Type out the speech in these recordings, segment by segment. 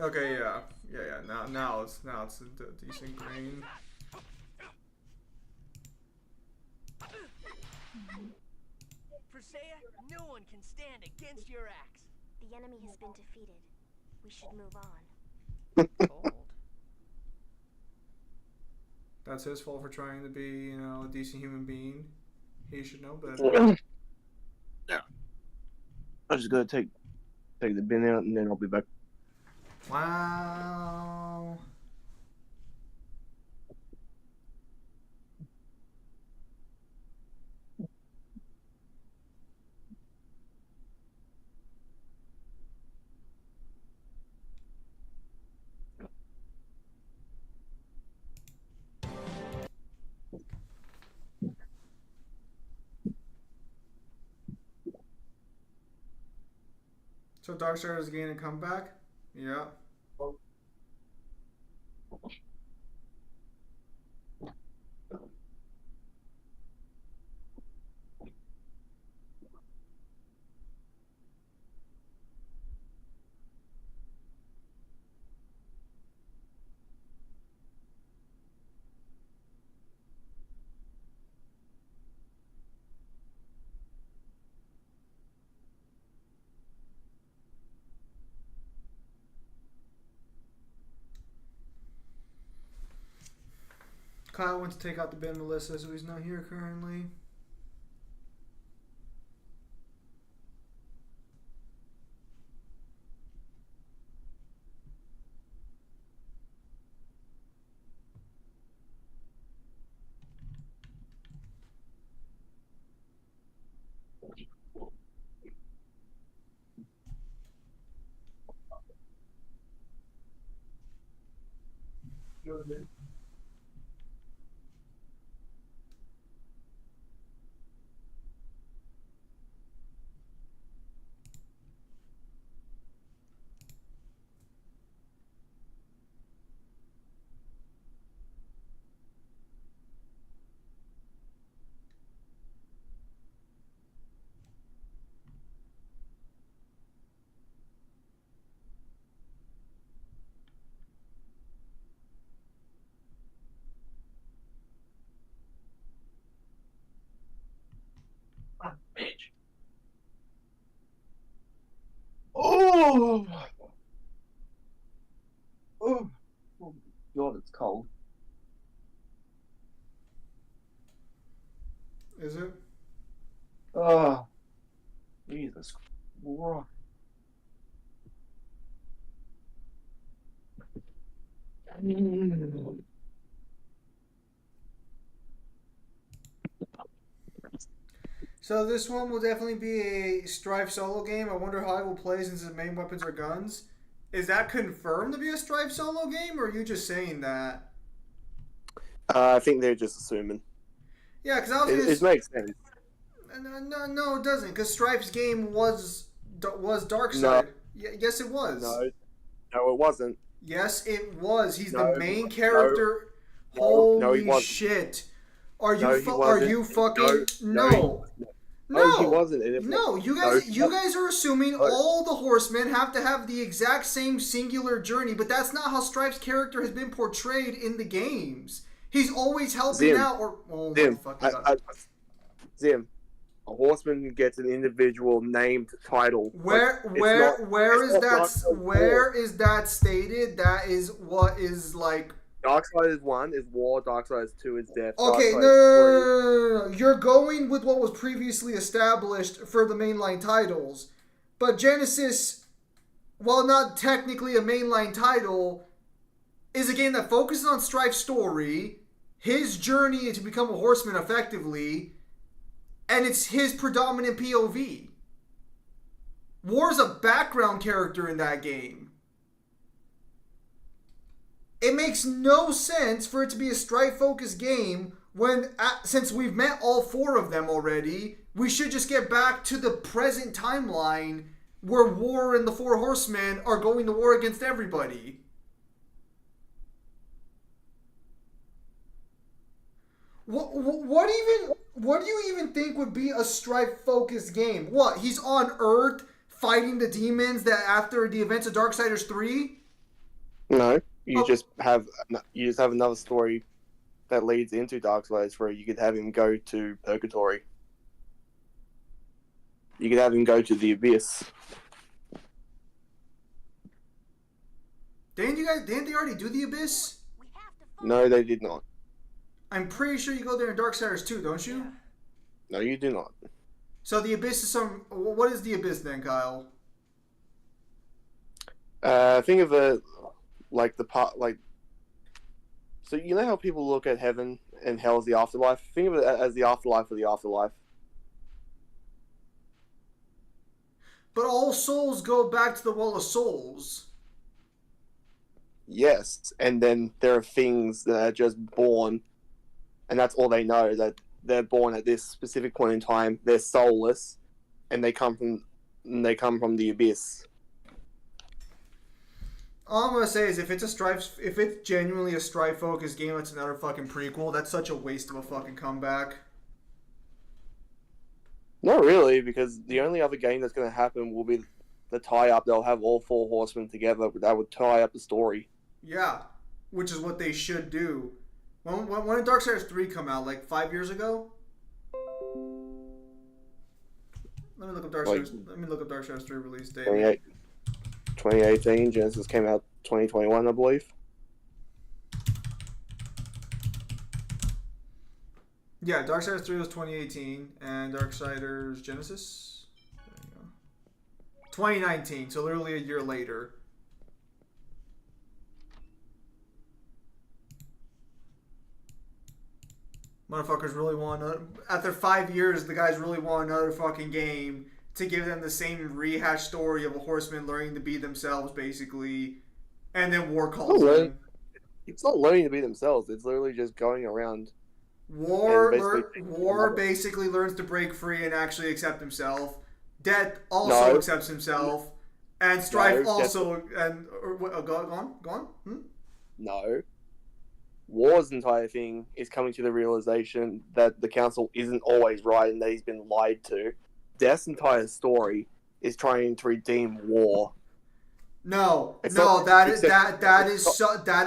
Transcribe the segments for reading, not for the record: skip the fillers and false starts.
Okay, yeah. Yeah, yeah. Now it's a decent green. Persea, no one can stand against your axe. The enemy has been defeated. We should move on. Cold. That's his fault for trying to be, a decent human being. He should know better. Yeah. I'm just gonna take the bin out and then I'll be back. Wow. So Darkseid is gaining a comeback? Yeah. Kyle went to take out the bin Melissa, so he's not here currently. Bitch. Oh. Oh. Oh God, it's cold. Is it? Oh, Jesus Christ. So this one will definitely be a Strife solo game. I wonder how it will play since his main weapons are guns. Is that confirmed to be a Strife solo game, or are you just saying that? I think they're just assuming. Yeah, because I was It makes sense. No, it doesn't. Because Strife's game was Darkseid. No. Yes, it was. No, it wasn't. Yes, it was. He's No, the main character. No, he Holy wasn't. shit! Are you No, he are wasn't. you fucking No, no? he wasn't. No, you guys are assuming all the horsemen have to have the exact same singular journey, but that's not how Strife's character has been portrayed in the games. He's always helping out, or oh my fucking god. Zim, a horseman gets an individual named title. Where is that stated? That is what is like. Darkseid is 1 is war. Darkseid is 2 is death. Okay, Darkseid no. You're going with what was previously established for the mainline titles, but Genesis, while not technically a mainline title, is a game that focuses on Strife's story, his journey to become a horseman effectively, and it's his predominant POV. War's a background character in that game. It makes no sense for it to be a Strife-focused game when, since we've met all 4 of them already, we should just get back to the present timeline where War and the 4 Horsemen are going to war against everybody. What do you even think would be a Strife-focused game? What, he's on Earth fighting the demons that after the events of Darksiders 3? No, Oh. you just have another story that leads into Darksiders where you could have him go to Purgatory. You could have him go to the Abyss. Didn't they already do the Abyss? We have to find No, they did not. I'm pretty sure you go there in Darksiders 2, don't you? Yeah. No, you do not. So the Abyss is some. What is the Abyss then, Kyle? Think of it like the part like. So you know how people look at heaven and hell as the afterlife? Think of it as the afterlife of the afterlife. But all souls go back to the Well of Souls. Yes, and then there are things that are just born, and that's all they know, that they're born at this specific point in time. They're soulless, and they come from the abyss. All I'm gonna say is if it's genuinely a strife focused game, that's another fucking prequel. That's such a waste of a fucking comeback. Not really, because the only other game that's going to happen will be the tie-up. They'll have all four horsemen together, but that would tie up the story. Yeah, which is what they should do. When did Darksiders 3 come out? Like 5 years ago? Let me look up Darksiders 3 release date. 2018. Genesis came out 2021, I believe. Yeah, Darksiders 3 was 2018, and Darksiders Genesis? There you go. 2019, so literally a year later. Motherfuckers really want after 5 years, the guys really want another fucking game to give them the same rehash story of a horseman learning to be themselves, basically, and then war calls them. It's not learning to be themselves. It's literally just going around. War basically learns to break free and actually accept himself. Death also accepts himself, and Strife also. Go on. No. War's entire thing is coming to the realization that the council isn't always right and that he's been lied to. Death's entire story is trying to redeem War. That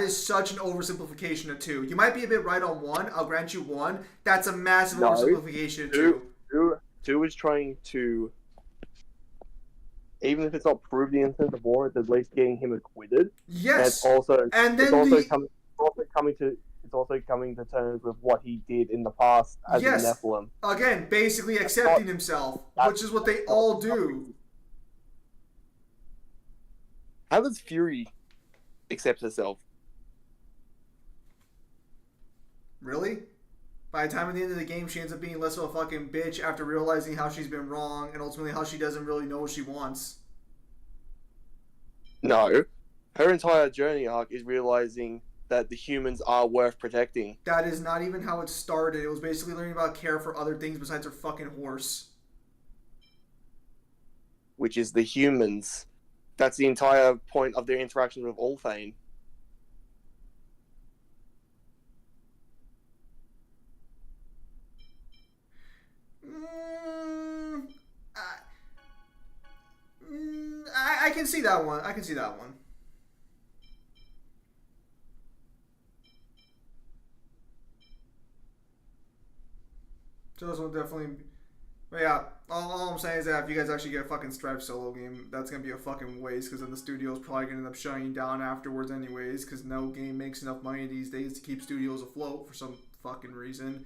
is such an oversimplification of 2. You might be a bit right on 1. I'll grant you 1. That's a massive oversimplification of 2. 2 is trying to, even if it's not prove the innocence of War, it's at least getting him acquitted. Yes. It's also coming to terms with what he did in the past as a Nephilim. Again, basically accepting himself, which is what they all do. How does Fury accept herself? Really? By the time at the end of the game, she ends up being less of a fucking bitch after realizing how she's been wrong and ultimately how she doesn't really know what she wants. No. Her entire journey arc is realizing that the humans are worth protecting. That is not even how it started. It was basically learning about care for other things besides her fucking horse. Which is the humans. That's the entire point of their interaction with Ulthane. I can see that one. So this will definitely. But yeah, all I'm saying is that if you guys actually get a fucking Stripe solo game, that's gonna be a fucking waste because then the studio's probably gonna end up shutting you down afterwards, anyways. Because no game makes enough money these days to keep studios afloat for some fucking reason.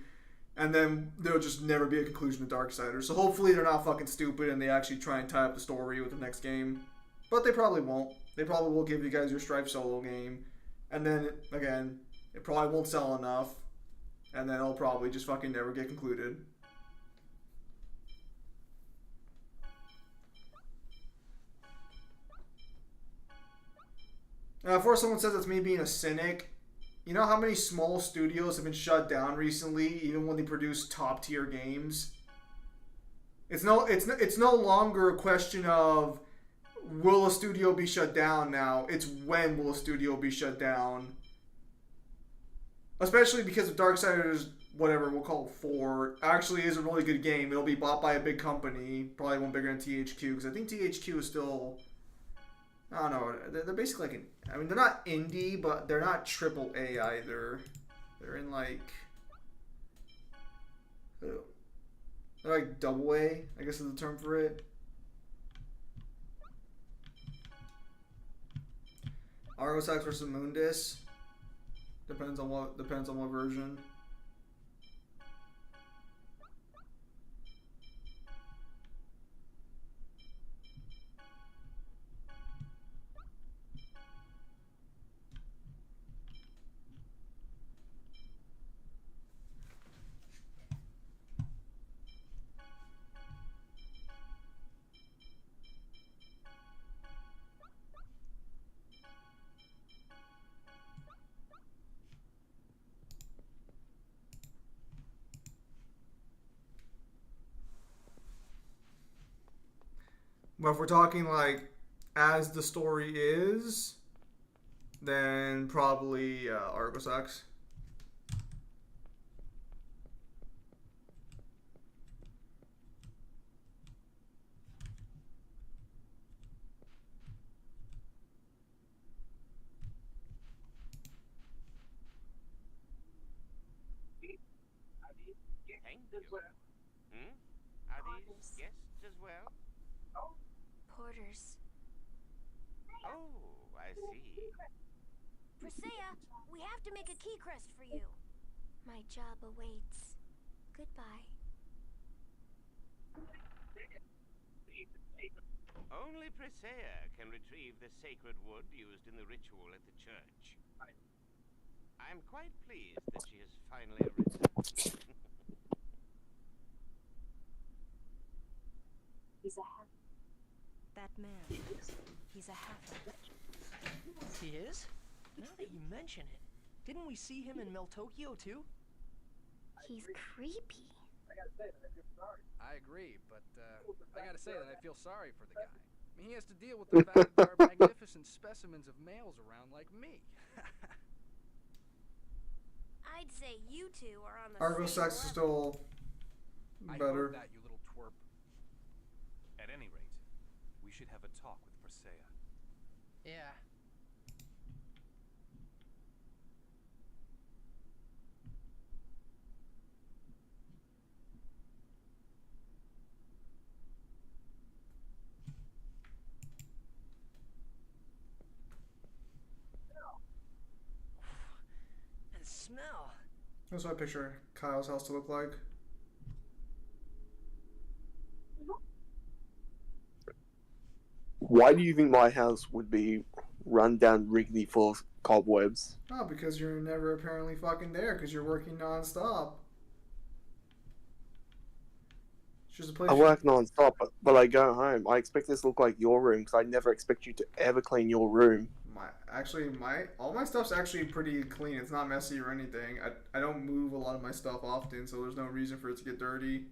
And then there'll just never be a conclusion to Darksiders. So hopefully they're not fucking stupid and they actually try and tie up the story with the next game. But they probably won't. They probably will give you guys your Stripe solo game. And then, again, it probably won't sell enough. And then it'll probably just fucking never get concluded. Before someone says it's me being a cynic, you know how many small studios have been shut down recently, even when they produce top tier games? It's no longer a question of will a studio be shut down now. It's when will a studio be shut down. Especially because of Darksiders, whatever we'll call it 4, actually is a really good game. It'll be bought by a big company, probably one bigger than THQ, because I think THQ is still. I don't know. They're basically like I mean, they're not indie, but they're not triple A either. They're in like. They're like double A, I guess is the term for it. Argosax versus Mundus. Depends on what version. But if we're talking like as the story is, then probably Argosax. Thank you. Are these guests as well? Porters. Oh, I see. Presea, we have to make a key crest for you. My job awaits. Goodbye. Only Presea can retrieve the sacred wood used in the ritual at the church. I'm quite pleased that she has finally arisen. That man, he's a halfling. He is? Now that you mention it, didn't we see him in Meltokyo too? He's creepy. I agree, but I gotta say that I feel sorry for the guy. I mean, he has to deal with the fact that there are magnificent specimens of males around like me. I'd say you two are on the Argosax is same still I better. heard that, you little twerp. At any rate, we should have a talk with Presea. Yeah. That smell. That's what I picture Kyle's house to look like. Why do you think my house would be run down rickety full of cobwebs? Oh, because you're never apparently fucking there because you're working non-stop. It's just a place. I work non-stop, but I go home. I expect this to look like your room because I never expect you to ever clean your room. All my stuff's actually pretty clean. It's not messy or anything. I don't move a lot of my stuff often, so there's no reason for it to get dirty.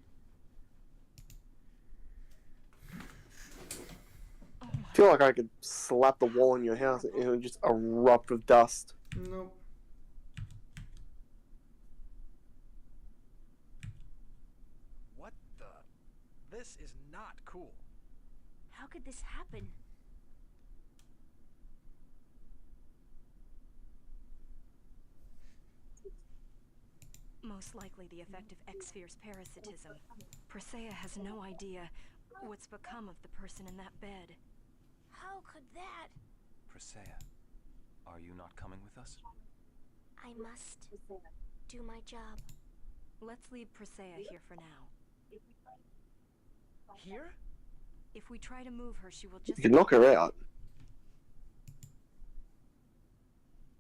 I feel like I could slap the wall in your house and it would just erupt with dust. Nope. What the? This is not cool. How could this happen? Most likely the effect of X-Sphere's parasitism. Presea has no idea what's become of the person in that bed. How could that? Presea, are you not coming with us? I must do my job. Let's leave Presea here for now. Here? If we try to move her, she will You just... can knock her out.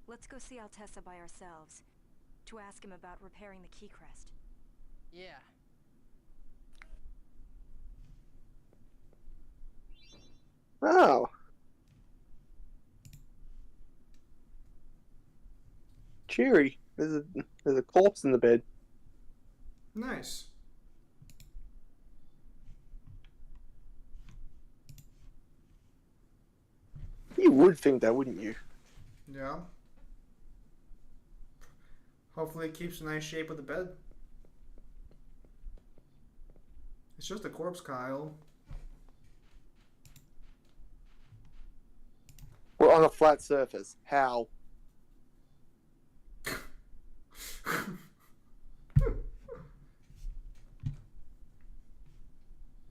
Let's go see Altessa by ourselves, to ask him about repairing the key crest. Yeah. Oh. Cheery. There's a corpse in the bed. Nice. You would think that, wouldn't you? Yeah. Hopefully it keeps a nice shape of the bed. It's just a corpse, Kyle. We're on a flat surface. How?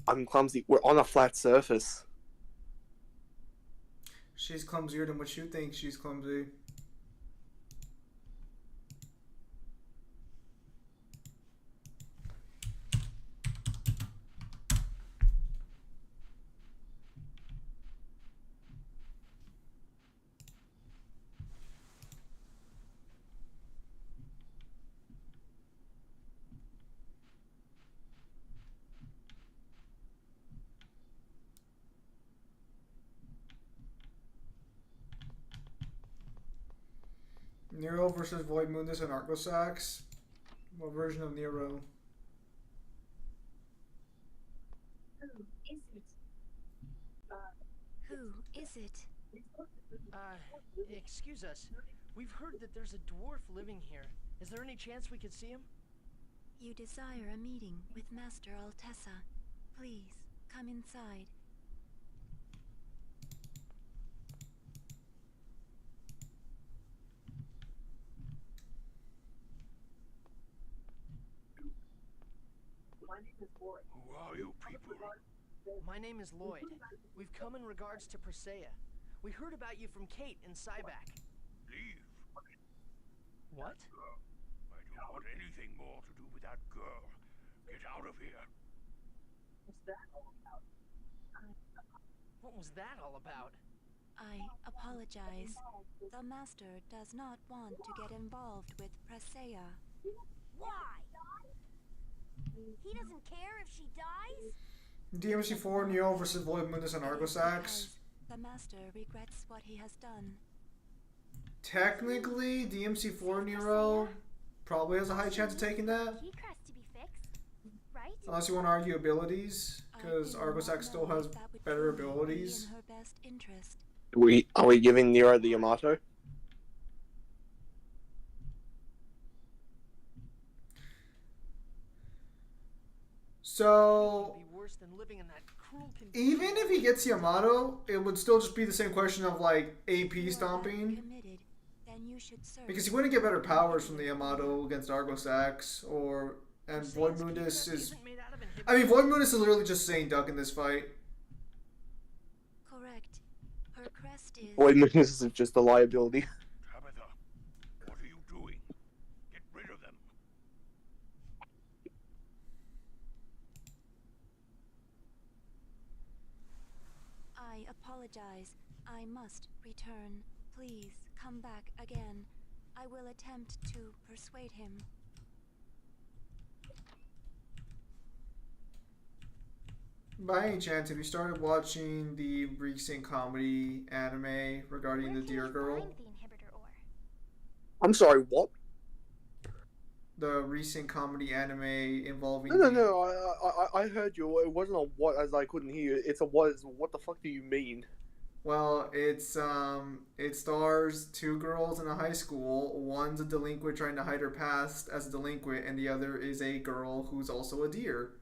I'm clumsy. We're on a flat surface. She's clumsier than what you think she's clumsy. Nero versus Void Mundus and Arcosax. What version of Nero? Who is it? Excuse us. We've heard that there's a dwarf living here. Is there any chance we could see him? You desire a meeting with Master Altessa. Please, come inside. Who are you people? My name is Lloyd. We've come in regards to Persea. We heard about you from Kate in Cyback. Leave. What? I don't want anything more to do with that girl. Get out of here. What was that all about? I apologize. The Master does not want to get involved with Presea. Why? He doesn't care if she dies? DMC4 Neo versus Void Mundus and Arcosax. Because the Master regrets what he has done. Technically, DMC4 Nero probably has a high chance of taking that. Key crest to be fixed, right? Unless you want to argue abilities, because Arcosax still has better abilities. In her best interest. Are we giving Nero the Yamato? So, It'd be worse than living in that cruel condition. even if he gets Yamato, it would still just be the same question of like AP stomping. Committed, then you should serve. Because he wouldn't get better powers from the Yamato against Arcosax, and Void Mundus is. I mean, Void Mundus is literally just saying duck in this fight. Correct. Her crest is. Void Mundus is just a liability. Tabitha, what are you doing? Get rid of them. I apologize. I must return. Please come back again. I will attempt to persuade him. By any chance, have you started watching the recent comedy anime regarding the Deer Girl? Find the inhibitor ore. I'm sorry, what? The recent comedy anime involving. No. I heard you. It wasn't a what as I couldn't hear. It's a what. What the fuck do you mean? Well, it stars two girls in a high school. One's a delinquent trying to hide her past as a delinquent, and the other is a girl who's also a deer.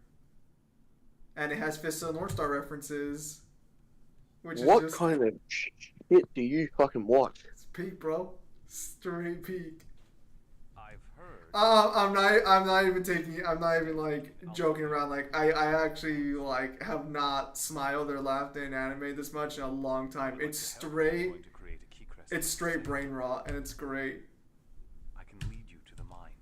And it has Fist of the North Star references. Which What is just, kind of shit do you fucking watch? It's peak, bro. Straight peak. I've heard. I'm not even like joking around. Like I actually like have not smiled or laughed in anime this much in a long time. It's straight brain rot, and it's great. I can lead you to the mine.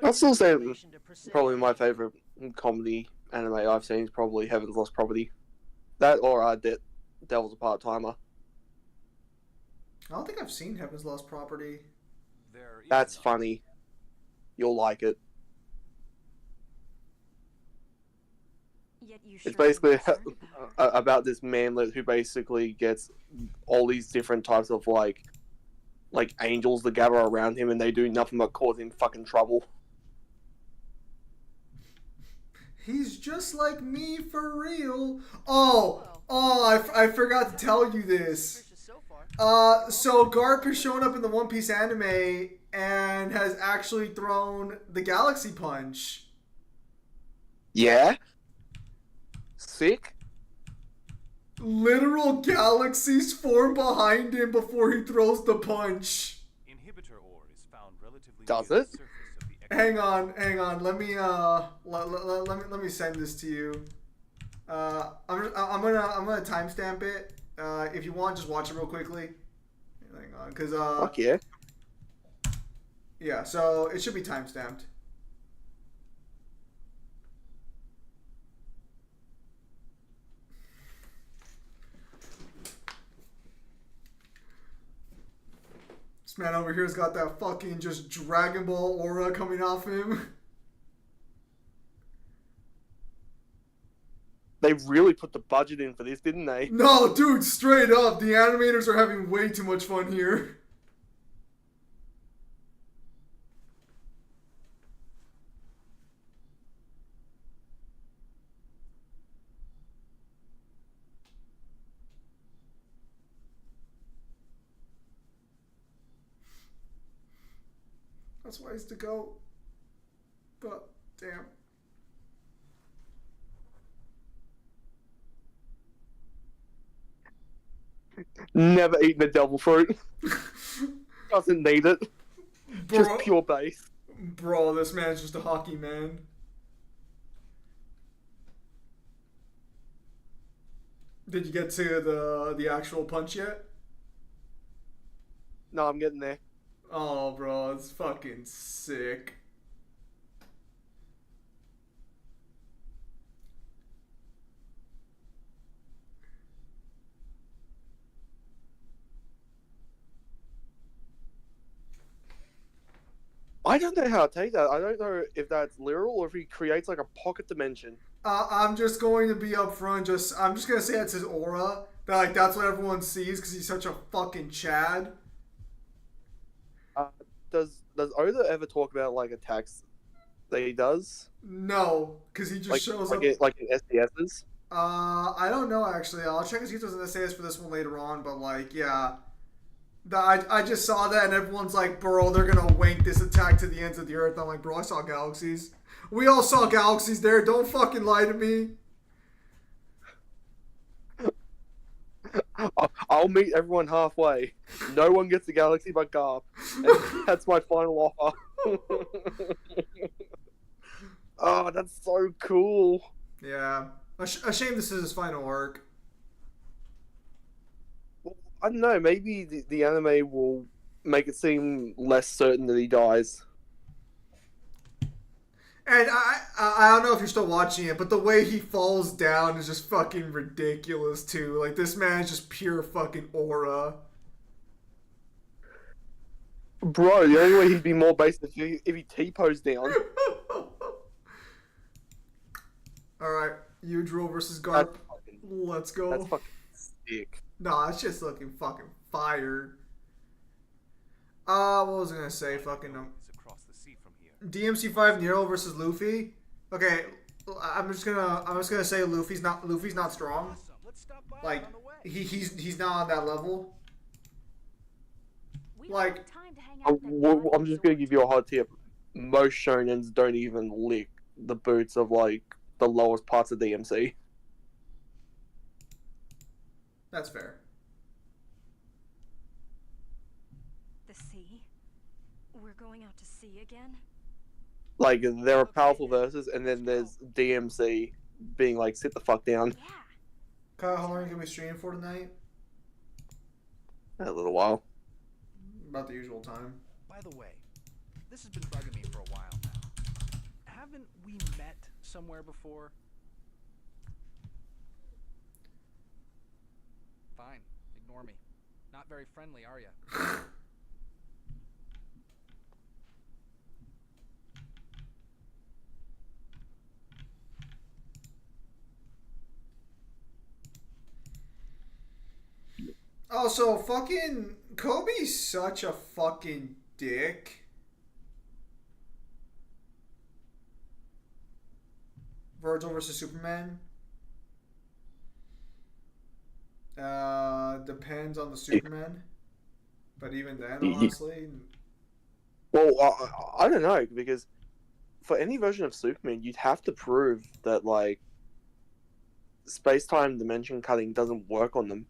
I'll still say probably my favorite comedy anime I've seen is probably Heaven's Lost Property. That or Devil's a Part-Timer. I don't think I've seen Heaven's Lost Property. That's funny. You'll like it. Yet you It's surely basically concerned about her. about this manlet who basically gets all these different types of like angels that gather around him, and they do nothing but cause him fucking trouble. He's just like me for real. I forgot to tell you this. So Garp has shown up in the One Piece anime and has actually thrown the Galaxy Punch. Yeah? Sick? Literal galaxies form behind him before he throws the punch. Inhibitor ore is found relatively Does near it? the surface of the Hang on. Let me let me send this to you. I'm gonna timestamp it. If you want, just watch it real quickly. Hang on, cause Fuck yeah. yeah. So it should be timestamped. This man over here's got that fucking just Dragon Ball aura coming off him. They really put the budget in for this, didn't they? No, dude, straight up, the animators are having way too much fun here. That's ways to go. But, damn. Never eaten a devil fruit. Doesn't need it. Just pure base. Bro, this man's just a hockey man. Did you get to the actual punch yet? No, I'm getting there. Oh, bro, it's fucking sick. I don't know how to take that. I don't know if that's literal or if he creates like a pocket dimension. I'm just going to be upfront. I'm just gonna say that's his aura. That's what everyone sees because he's such a fucking Chad. Does Oda ever talk about like attacks that he does? No, because he just shows up. Like in SDSs? I don't know actually. I'll check and see if there's an SAS for this one later on. But like, yeah, I just saw that and everyone's like, bro, they're gonna wank this attack to the ends of the earth. I'm like, bro, I saw galaxies. We all saw galaxies there. Don't fucking lie to me. I'll meet everyone halfway. No one gets a galaxy but Garp. And that's my final offer. Oh, that's so cool. Yeah. A shame this is his final arc. Well, I don't know. Maybe the anime will make it seem less certain that he dies. And I don't know if you're still watching it, but the way he falls down is just fucking ridiculous too. Like, this man is just pure fucking aura. Bro, the only way he'd be more basic if he T-posed down. Alright, Udro versus Garp. Let's go. That's fucking sick. Nah, it's just looking fucking fire. What was I gonna say? Fucking DMC5 Nero versus Luffy. Okay, I'm just gonna say Luffy's not strong. Like he's not on that level. Like I'm just gonna give you a hot tip. Most shonens don't even lick the boots of like the lowest parts of DMC. That's fair. The sea? We're going out to sea again? Like, there are powerful verses, and then there's DMC being like, sit the fuck down. Yeah. Kyle, how long are you gonna be streaming for tonight? A little while. About the usual time. By the way, this has been bugging me for a while now. Haven't we met somewhere before? Fine, ignore me. Not very friendly, are ya? Also, fucking Kobe's such a fucking dick. Virgil versus Superman. Depends on the Superman. But even then, honestly. Well, I don't know, because for any version of Superman, you'd have to prove that, like, space-time dimension cutting doesn't work on them.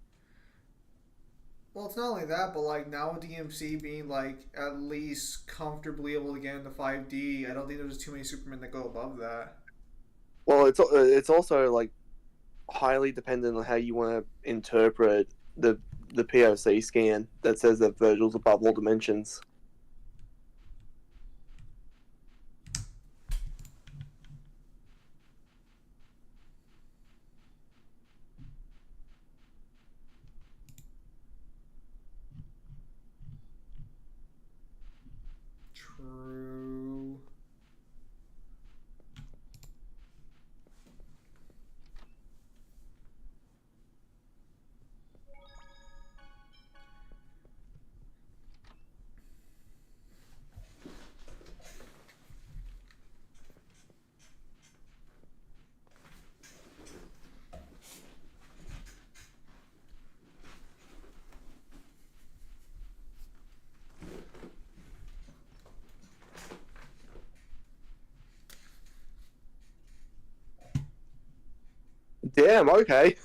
Well, it's not only that, but like now with DMC being like at least comfortably able to get into 5D, I don't think there's too many Supermen that go above that. Well, it's also like highly dependent on how you want to interpret the POC scan that says that Virgil's above all dimensions. True. Damn, okay.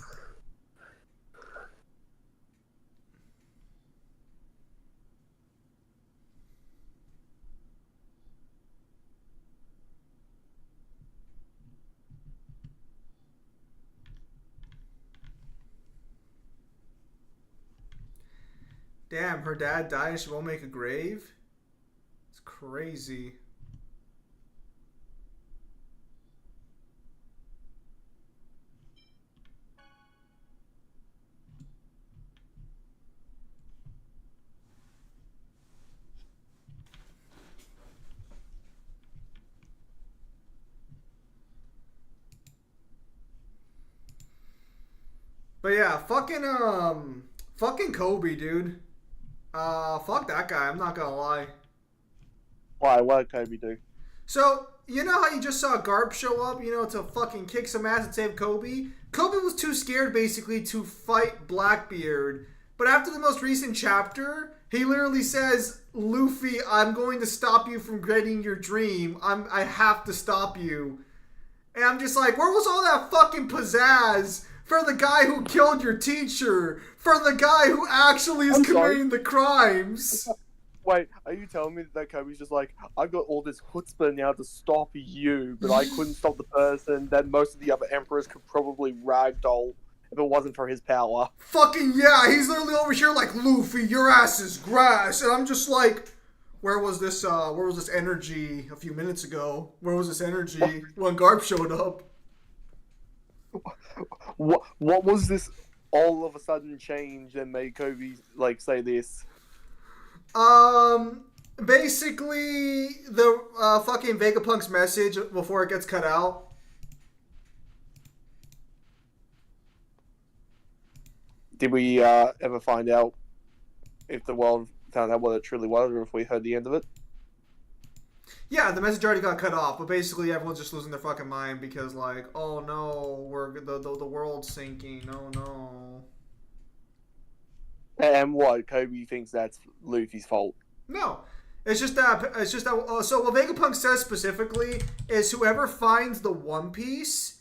Damn, her dad died and she won't make a grave? It's crazy. But yeah, fucking Kobe, dude. Fuck that guy, I'm not gonna lie. Why? What did Kobe do? So, you know how you just saw Garp show up, to fucking kick some ass and save Kobe? Kobe was too scared, basically, to fight Blackbeard. But after the most recent chapter, he literally says, Luffy, I'm going to stop you from getting your dream. I have to stop you. And I'm just like, where was all that fucking pizzazz for the guy who killed your teacher? For the guy who actually is committing the crimes? Wait, are you telling me that Kobe's just like, I've got all this chutzpah now to stop you, but I couldn't stop the person that most of the other emperors could probably ragdoll if it wasn't for his power? Fucking yeah, he's literally over here like, Luffy, your ass is grass. And I'm just like, where was this energy a few minutes ago? Where was this energy when Garp showed up? What was this all of a sudden change that made Kobe like say this? Basically the fucking Vegapunk's message before it gets cut out. Did we ever find out if the world found out what it truly was, or if we heard the end of it? Yeah, the message already got cut off, but basically everyone's just losing their fucking mind because, like, oh no, the world's sinking. Oh no. And what? Kobe thinks that's Luffy's fault. No, it's just that. So what Vegapunk says specifically is whoever finds the One Piece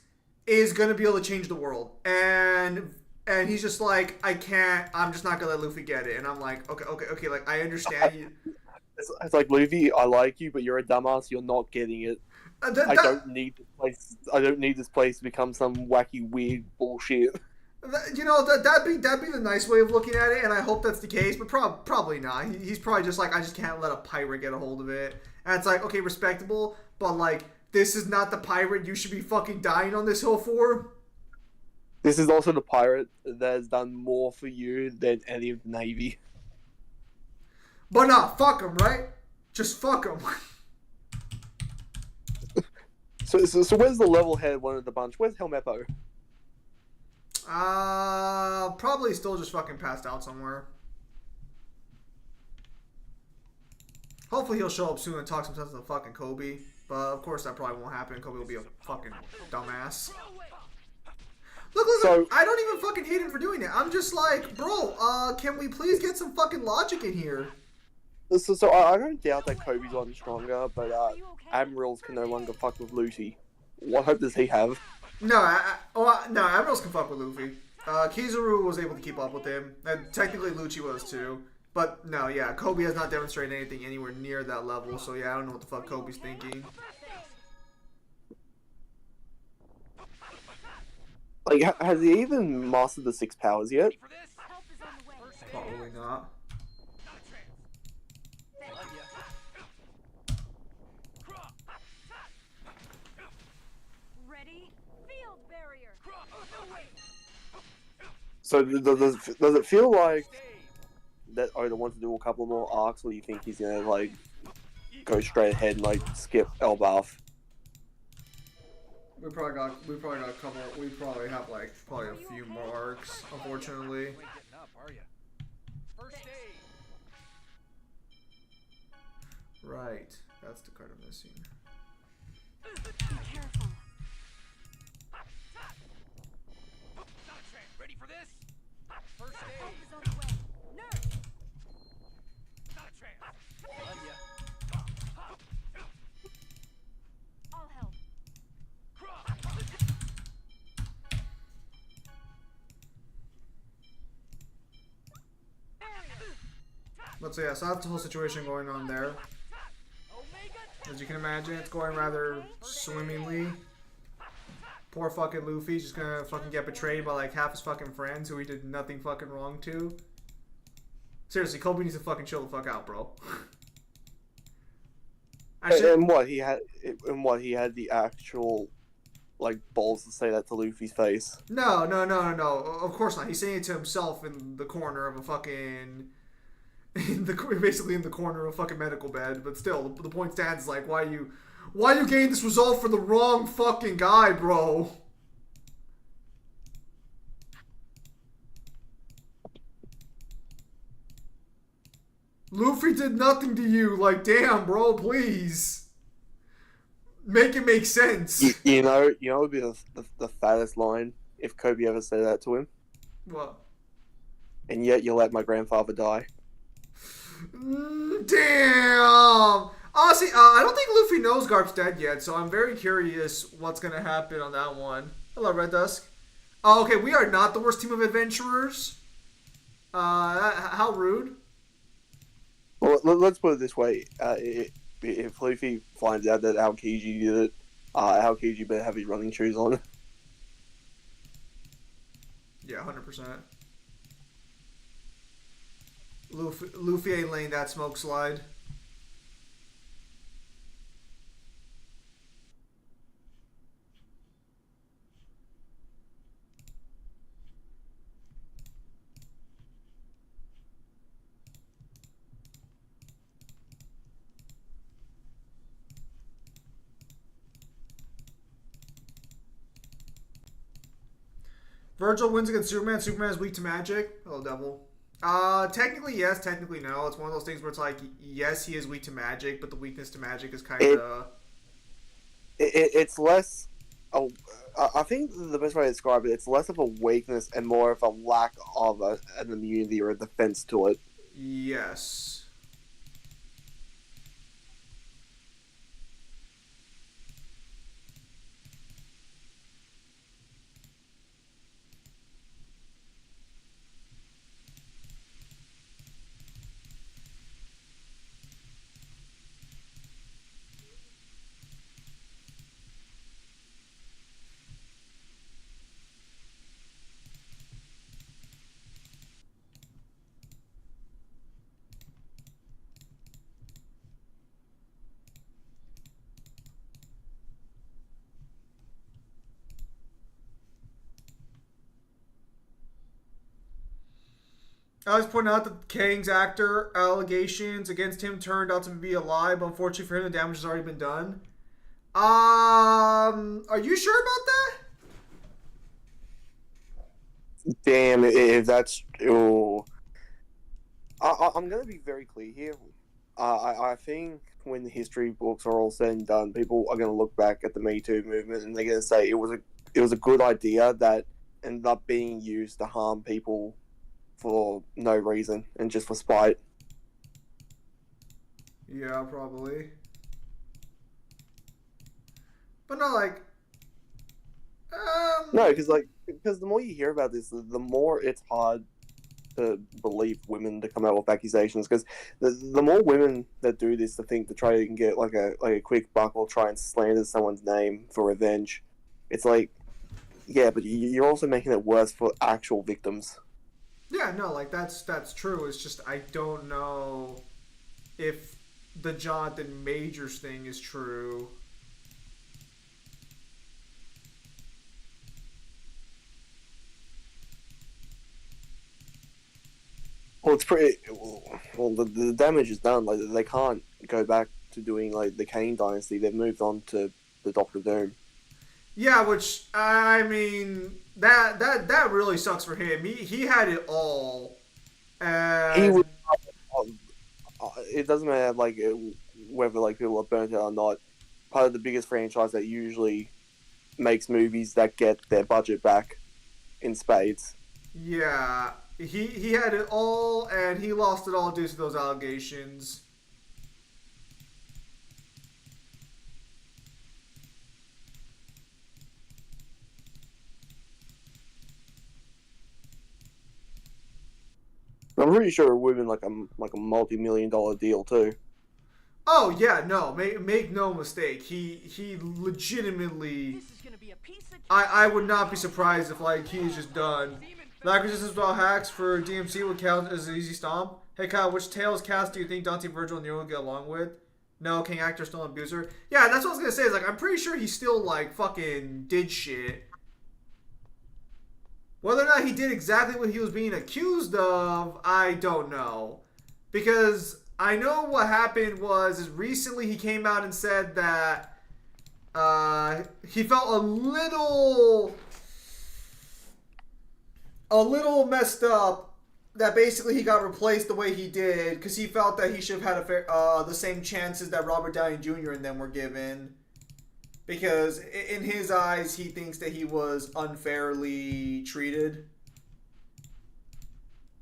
is gonna be able to change the world, and he's just like, I can't. I'm just not gonna let Luffy get it. And I'm like, okay. Like, I understand you. It's like, Luffy, I like you, but you're a dumbass. You're not getting it. I don't need this place. I don't need this place to become some wacky, weird bullshit. That'd be the nice way of looking at it, and I hope that's the case. But probably not. He's probably just like, I just can't let a pirate get a hold of it. And it's like, okay, respectable, but like, this is not the pirate you should be fucking dying on this hill for. This is also the pirate that has done more for you than any of the Navy. But nah, fuck him, right? Just fuck him. So where's the level-headed one of the bunch? Where's Helmeppo? Probably still just fucking passed out somewhere. Hopefully he'll show up soon and talk some sense to fucking Kobe. But of course that probably won't happen. Kobe will be a fucking dumbass. Look, So- I don't even fucking hate him for doing it. I'm just like, bro, can we please get some fucking logic in here? So I don't doubt that Kobe's on stronger, but Admirals can no longer fuck with Lucy. What hope does he have? No, Admirals can fuck with Luffy. Kizaru was able to keep up with him, and technically Lucci was too. But no, yeah, Kobe has not demonstrated anything anywhere near that level. So yeah, I don't know what the fuck Kobe's thinking. Like, has he even mastered the 6 powers yet? Probably not. Ready? Field barrier. So does it feel like that Oda wants to do a couple more arcs, or do you think he's gonna like go straight ahead and like skip Elbaf? We probably got a couple. We probably have like probably a few more arcs, unfortunately. You ain't getting up, are you? First aid. Right, that's the card I'm missing. Be careful. Ready for this? First aid. Help is on the way. Nurse. Not a chance. Love ya. I'll help. But so yeah, so that's the whole situation going on there. As you can imagine, it's going rather swimmingly. Poor fucking Luffy's just gonna fucking get betrayed by like half his fucking friends who he did nothing fucking wrong to. Seriously, Kobe needs to fucking chill the fuck out, bro. And what he had the actual like balls to say that to Luffy's face. No. Of course not. He's saying it to himself in the corner of a fucking, basically in the corner of a fucking medical bed. But still, the point stands. Like, why you getting this result for the wrong fucking guy, bro? Luffy did nothing to you. Like, damn, bro, please. Make it make sense. You know, it would be the fattest line if Kobe ever said that to him. What? And yet you let my grandfather die. Damn. Honestly, I don't think Luffy knows Garp's dead yet, so I'm very curious what's gonna happen on that one. Hello, Red Dusk. Oh, okay, we are not the worst team of adventurers. How rude. Well, let's put it this way: if Luffy finds out that Aokiji did it, Aokiji better have his running shoes on. Yeah, 100%. Luffy ain't laying that smoke slide. Virgil wins against Superman. Superman is weak to magic. Hello, Devil. Technically yes, technically no. It's one of those things where it's like, yes, he is weak to magic, but the weakness to magic is kind of... It's less... I think the best way to describe it, it's less of a weakness and more of a lack of an immunity or a defense to it. Yes. I was pointing out that Kang's actor allegations against him turned out to be a lie, but unfortunately for him, the damage has already been done. Are you sure about that? Damn, if that's... Oh. I'm going to be very clear here. I think when the history books are all said and done, people are going to look back at the Me Too movement and they're going to say it was a good idea that ended up being used to harm people for no reason and just for spite. Yeah, probably. But not like... No, because the more you hear about this, the more it's hard to believe women to come out with accusations. Because the more women that do this to think to try and get like a quick buck or try and slander someone's name for revenge, it's like, yeah, but you're also making it worse for actual victims. Yeah, no, like that's true. It's just I don't know if the Jonathan Majors thing is true. Well, it's pretty. Well, the damage is done. Like they can't go back to doing like the Kane Dynasty. They've moved on to the Doctor Doom. Yeah, which I mean that really sucks for him. He had it all, and He would. It doesn't matter like whether like people are burnt out or not. Part of the biggest franchise that usually makes movies that get their budget back in spades. yeah, he had it all, and he lost it all due to those allegations. I'm pretty sure it would have been like a multi-million-dollar deal too. Oh yeah, no, make no mistake. He legitimately. This is gonna be a piece of I would not be surprised if like he's just done. Lack resistance without hacks for DMC would count as an easy stomp. Hey Kyle, which Tails cast do you think Dante, Virgil, and Nero will get along with? No, King Actor still an abuser. Yeah, that's what I was gonna say. Is like I'm pretty sure he still like fucking did shit. Whether or not he did exactly what he was being accused of, I don't know. Because I know what happened was recently he came out and said that he felt a little messed up that basically he got replaced the way he did because he felt that he should have had the same chances that Robert Downey Jr. and them were given. Because in his eyes, he thinks that he was unfairly treated.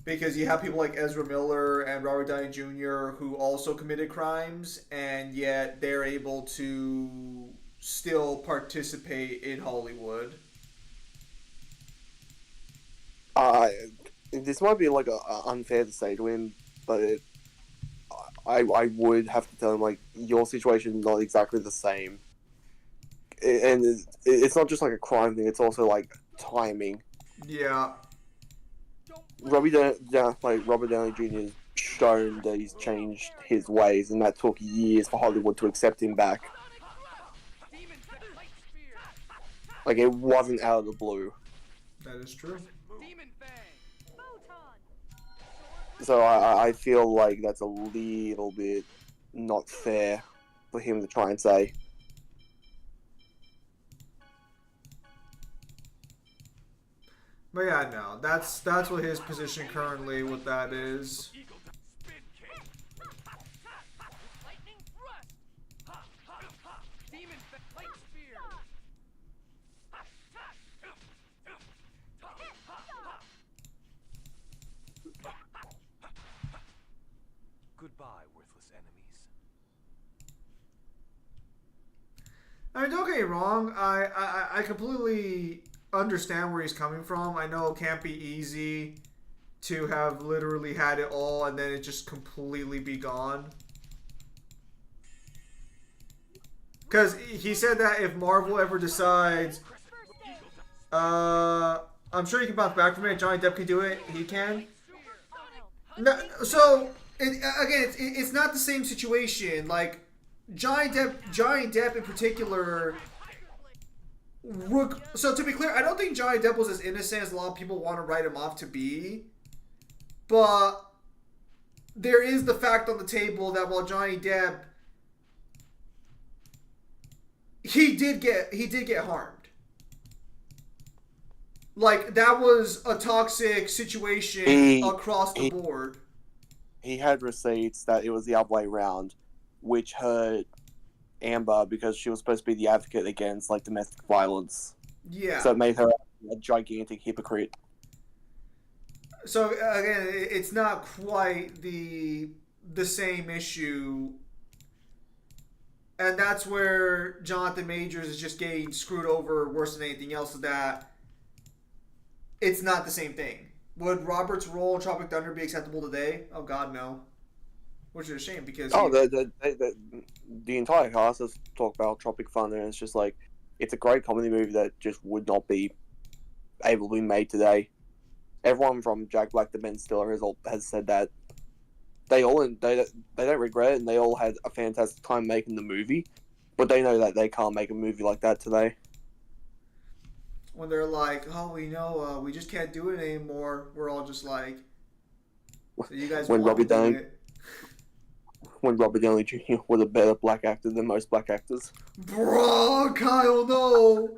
Because you have people like Ezra Miller and Robert Downey Jr. who also committed crimes, and yet they're able to still participate in Hollywood. This might be like unfair to say to him, but I would have to tell him like your situation is not exactly the same. And it's not just like a crime thing; it's also like timing. Yeah. Robert Downey Jr. has shown that he's changed his ways, and that took years for Hollywood to accept him back. Like it wasn't out of the blue. That is true. So I feel like that's a little bit not fair for him to try and say. But yeah, no, that's what his position currently with that is. Goodbye, worthless enemies. I mean, don't get me wrong. I completely understand where he's coming from. I know it can't be easy to have literally had it all and then it just completely be gone. Because he said that if Marvel ever decides, I'm sure you can bounce back from it. Johnny Depp can do it. He can. No, so again, it's not the same situation. Like Johnny Depp in particular. So to be clear, I don't think Johnny Depp was as innocent as a lot of people want to write him off to be. But there is the fact on the table that while Johnny Depp, he did get harmed. Like that was a toxic situation across the board. He had receipts that it was the other way around, which hurt Amber because she was supposed to be the advocate against like domestic violence. Yeah. So it made her a gigantic hypocrite. So again, it's not quite the same issue And that's where Jonathan Majors is just getting screwed over worse than anything else. Is that it's not the same thing. Would Robert's role in Tropic Thunder be acceptable today? Oh God, no. Which is a shame because The entire cast has talked about Tropic Thunder, and it's just like it's a great comedy movie that just would not be able to be made today. Everyone from Jack Black to Ben Stiller has said that they don't regret it, and they all had a fantastic time making the movie, but they know that they can't make a movie like that today. when they're like, "Oh, we just can't do it anymore," we're all just like, "So you guys When want to Robbie do Downey it?" when Robert Downey Jr. was a better black actor than most black actors. Bro, Kyle, no.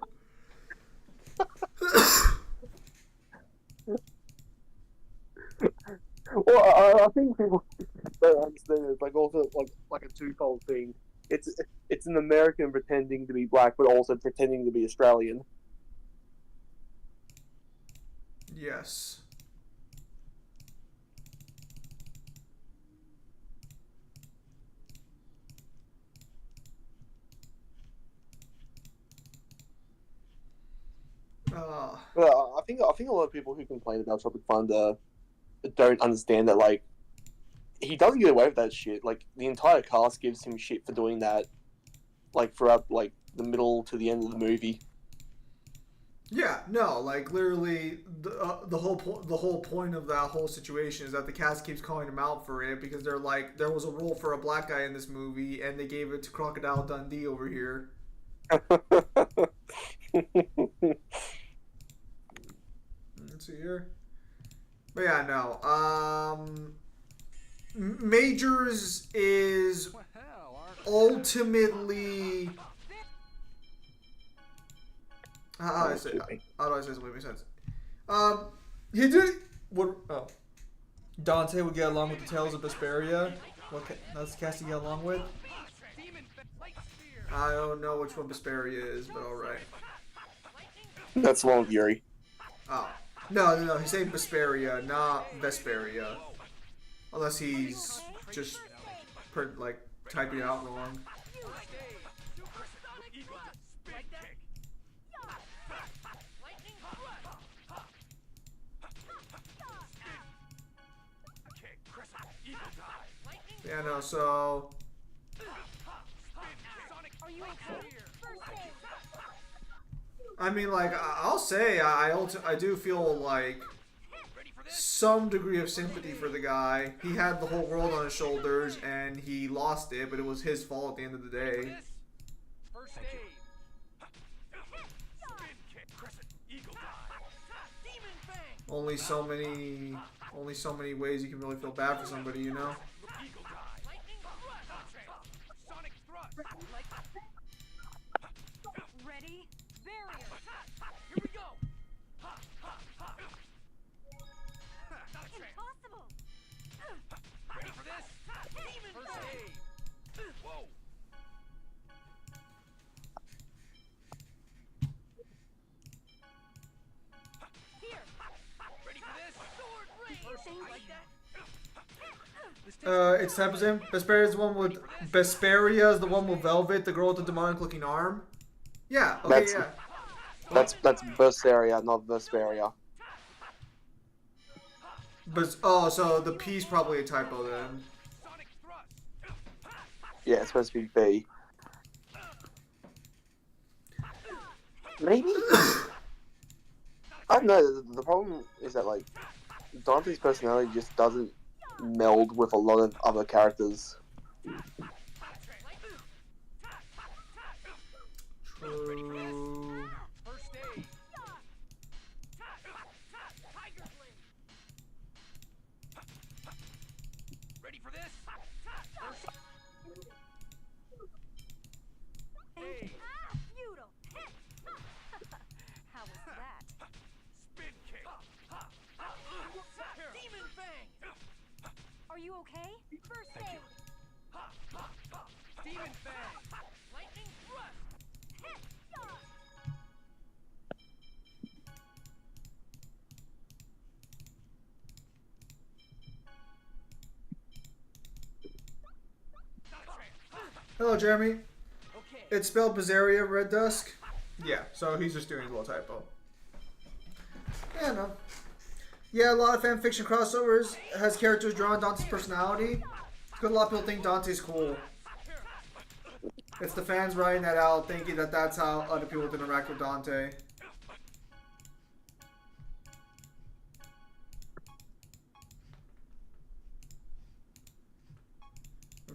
Well, I think people don't understand it's like also like a twofold thing. It's an American pretending to be black, but also pretending to be Australian. Yes. Well, I think a lot of people who complain about Tropic Thunder don't understand that like he doesn't get away with that shit. Like the entire cast gives him shit for doing that, like throughout like the middle to the end of the movie. Yeah, no, like literally, the whole point of that whole situation is that the cast keeps calling him out for it because they're like, there was a role for a black guy in this movie, and they gave it to Crocodile Dundee over here. Let's see here, but yeah, no. Majors is ultimately. How do I say this? What makes sense? He did. What? Oh, Dante would get along with the Tales of Vesperia. That's the cast he get along with. I don't know which one Vesperia is, but all right. That's the one with Yuri. Oh no! He's saying Vesperia, not Vesperia. Unless he's just like typing it out wrong. Yeah, no, so... I mean, like, I'll say, I do feel, like, some degree of sympathy for the guy. He had the whole world on his shoulders, and he lost it, but it was his fault at the end of the day. Only so many ways you can really feel bad for somebody, you know? Ready? Barrier. Here we go. Impossible. Ready for this? Demon Fang. Whoa. Here. Ready for this? Sword rain. Like that? It's type of him. Vesperia is the one with Vesperia is the one with Velvet, the girl with the demonic looking arm. Yeah, okay, yeah. That's Berseria, not Vesperia. But so the P's probably a typo then. Yeah, it's supposed to be B. Maybe? I don't know, the problem is that like Dante's personality just doesn't meld with a lot of other characters. True. Ready for this? Feudal. How was that? Spin kick. Demon Fang. Are you okay? First aid. Demon Fang. Lightning thrust. Hello, Jeremy. It's spelled Bizarria Red Dusk. Yeah, so he's just doing a little typo. Yeah, no. Yeah, a lot of fanfiction crossovers has characters drawing Dante's personality. Because a lot of people think Dante's cool. It's the fans writing that out, thinking that that's how other people would interact with Dante.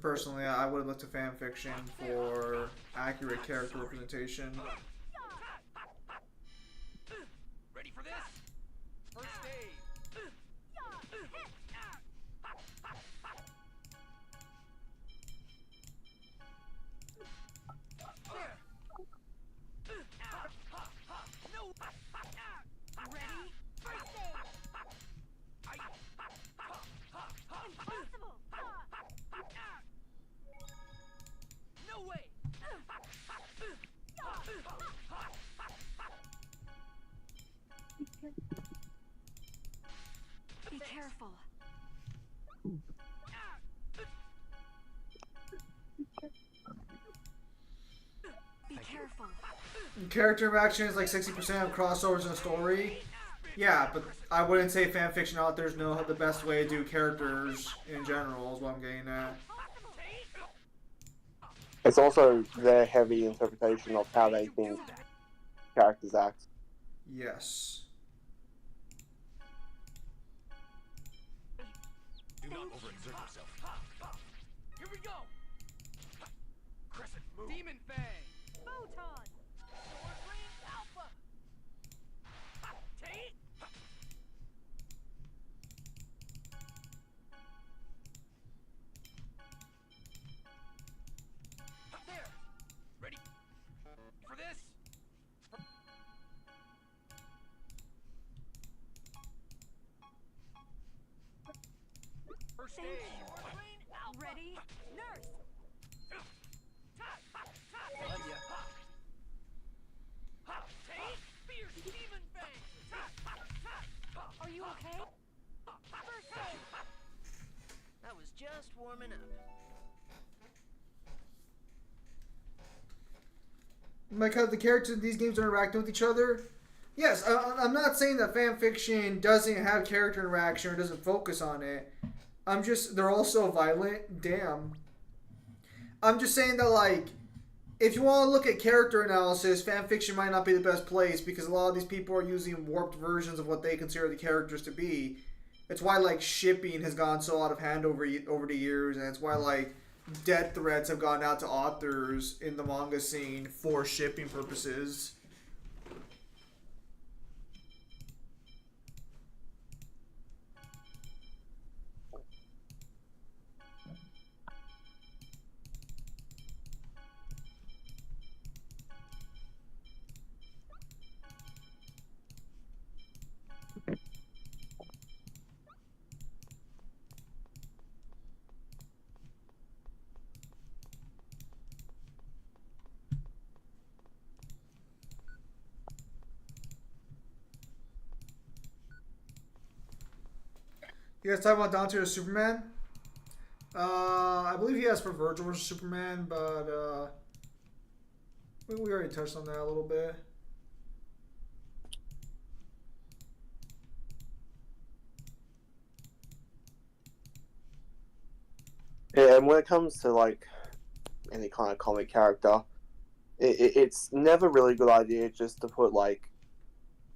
Personally, I would look to fanfiction for accurate character representation. Ready for this? First aid. Ready? First aid. Impossible. No way. Be careful. Be careful. Character interaction is like 60% of crossovers in a story. Yeah, but I wouldn't say fanfiction authors know the best way to do characters in general, is what I'm getting at. It's also their heavy interpretation of how they think characters act. Yes. Do not overexert yourself. Here we go. Crescent move. Demon Fang. Photon. Sword Ring Alpha. Take. There. Ready for this? First aid. Sword Ring Alpha. Ready? Nurse. Love ya. Take. Fierce Demon Fang. Are you okay? First aid. I was just warming up. Like how the characters in these games are interacting with each other. Yes, I'm not saying that fanfiction doesn't have character interaction or doesn't focus on it. I'm just, they're all so violent. Damn. I'm just saying that, like, if you want to look at character analysis, fanfiction might not be the best place because a lot of these people are using warped versions of what they consider the characters to be. It's why, like, shipping has gone so out of hand over the years, and it's why, like, death threats have gone out to authors in the manga scene for shipping purposes. You guys talking about Dante or Superman? I believe he asked for Virgil versus Superman, but we already touched on that a little bit. Yeah, and when it comes to like any kind of comic character, it's never really a good idea just to put like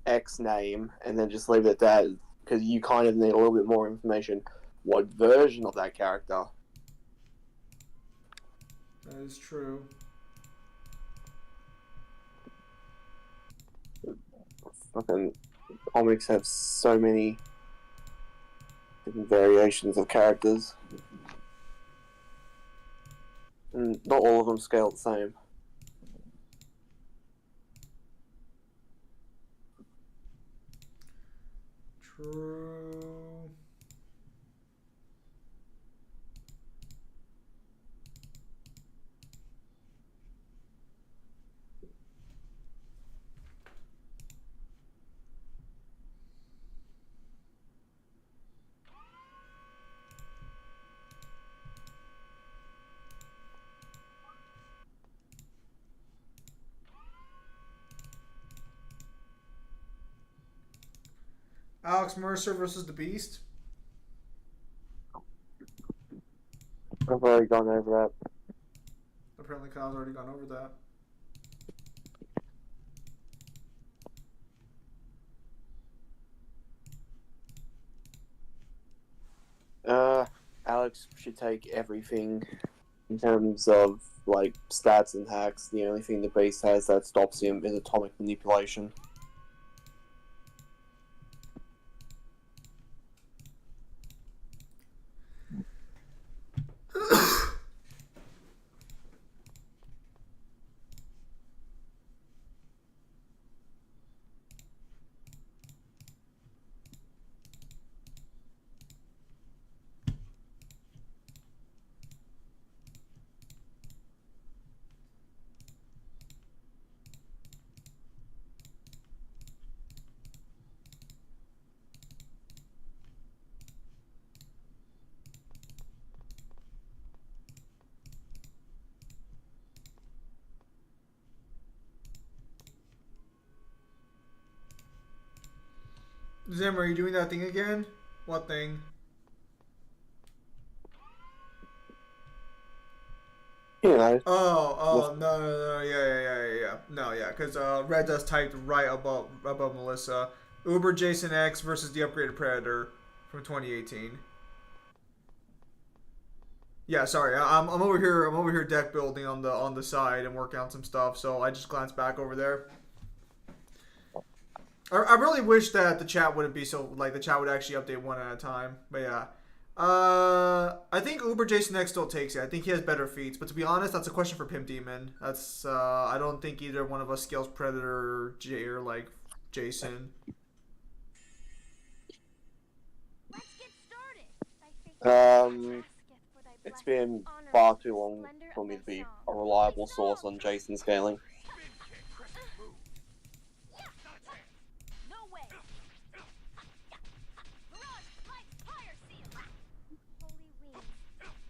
X name and then just leave it at that, because you kind of need a little bit more information. What version of that character? That is true. Fucking comics have so many different variations of characters. And not all of them scale the same. True. Alex Mercer versus the Beast. I've already gone over Apparently, Kyle's already gone over that. Alex should take everything in terms of like stats and hacks. The only thing the Beast has that stops him is atomic manipulation. Zim, are you doing that thing again? What thing? You know. No, yeah. No, yeah, because Red Dust typed right above Melissa. Uber Jason X versus the Upgraded Predator from 2018. Yeah, sorry, I'm over here. I'm over here deck building on the side and working on some stuff. So I just glanced back over there. I really wish that the chat wouldn't be so like the chat would actually update one at a time. But yeah. I think Uber Jason X still takes it. I think he has better feats, but to be honest, that's a question for Pimp Demon. That's I don't think either one of us scales Predator or like Jason. Let's get started. It's been far too long for me to be a reliable source on Jason scaling. No way. Holy wings.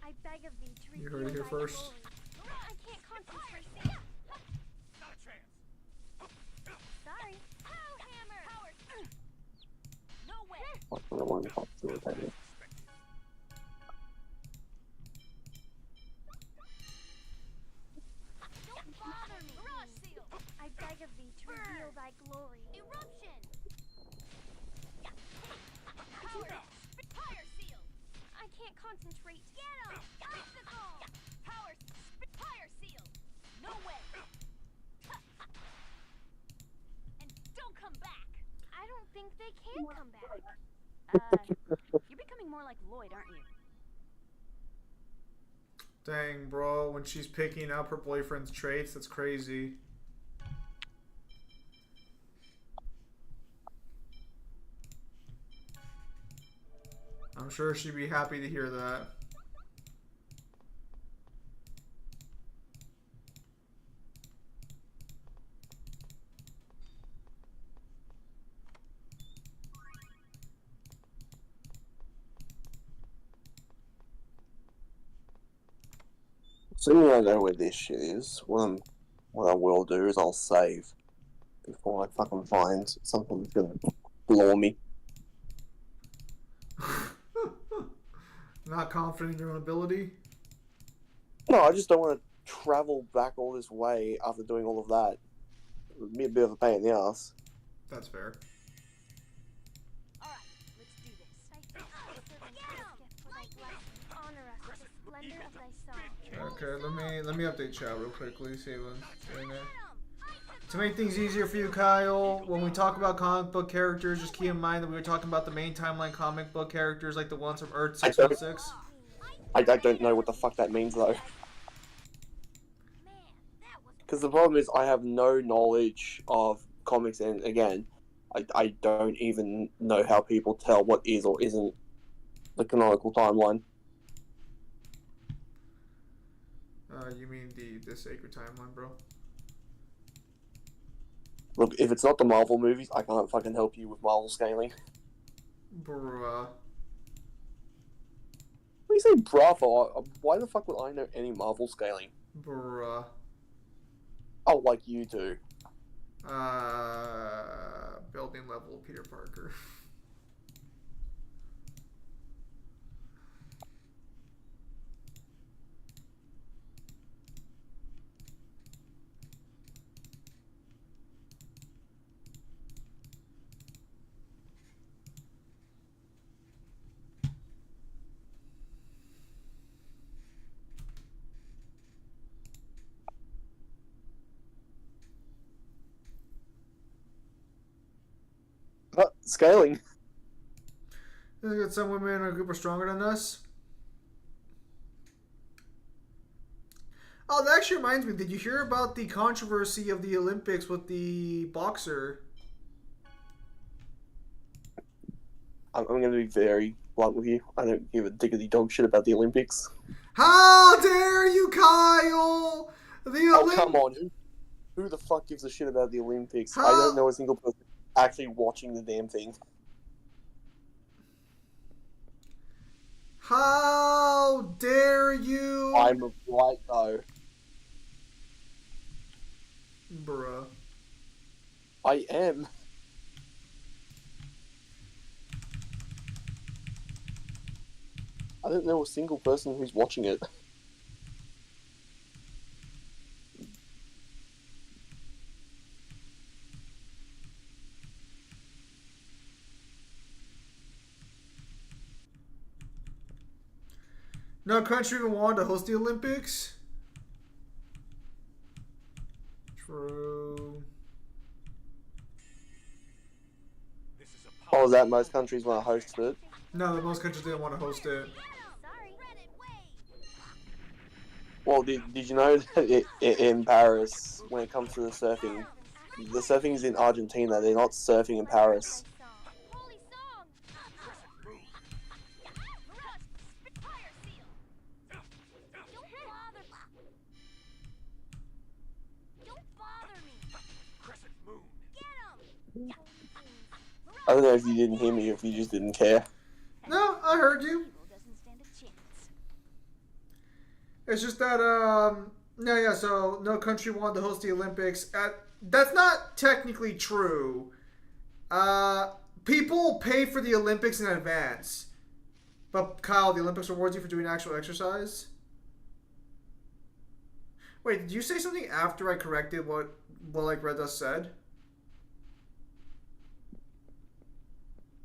I beg of thee to You heard it here thy first. glory. I can't concentrate. Not a chance. Sorry. Pow hammer. No way. Don't bother me. Rush seal. I beg of thee to reveal thy glory. Eruption. Fire seal. I can't concentrate. Get him. Icicle. Fire seal. No way. And don't come back. I don't think they can come back. You're becoming more like Lloyd, aren't you? Dang, bro, when she's picking up her boyfriend's traits, that's crazy. I'm sure she'd be happy to hear that. Assuming I know where this shit is, what I will do is I'll save before I fucking find something that's gonna floor me. Not confident in your own ability? No, I just don't want to travel back all this way after doing all of that. It would be a bit of a pain in the ass. That's fair. Alright, let's do this. Honor us with the splendor of thy song. Okay, let me update chat real quickly, see what's in there. To make things easier for you, Kyle, when we talk about comic book characters, just keep in mind that we were talking about the main timeline comic book characters, like the ones from Earth 616. I don't know what the fuck that means though. Because the problem is I have no knowledge of comics, and again, I don't even know how people tell what is or isn't the canonical timeline. You mean the sacred timeline, bro? Look, if it's not the Marvel movies, I can't fucking help you with Marvel scaling. Bruh. When you say bravo, why the fuck would I know any Marvel scaling? Bruh. Oh, like you do. Building level Peter Parker. scaling. I think that some women in our group are stronger than us. Oh, that actually reminds me. Did you hear about the controversy of the Olympics with the boxer? I'm going to be very blunt with you. I don't give a diggity dog shit about the Olympics. How dare you, Kyle? Oh, come on. Who the fuck gives a shit about the Olympics? I don't know a single person actually watching the damn thing. How dare you? I'm right, though. Bruh. I am. I don't know a single person who's watching it. No country even wanted to host the Olympics? True. Oh, is that most countries want to host it? No, most countries didn't want to host it. Well, did you know that in Paris, when it comes to the surfing is in Argentina. They're not surfing in Paris. I don't know if you didn't hear me or if you just didn't care. No, I heard you. It's just that, no, yeah, so no country wanted to host the Olympics. That's not technically true. People pay for the Olympics in advance. But, Kyle, the Olympics rewards you for doing actual exercise? Wait, did you say something after I corrected what like, Red Dust said?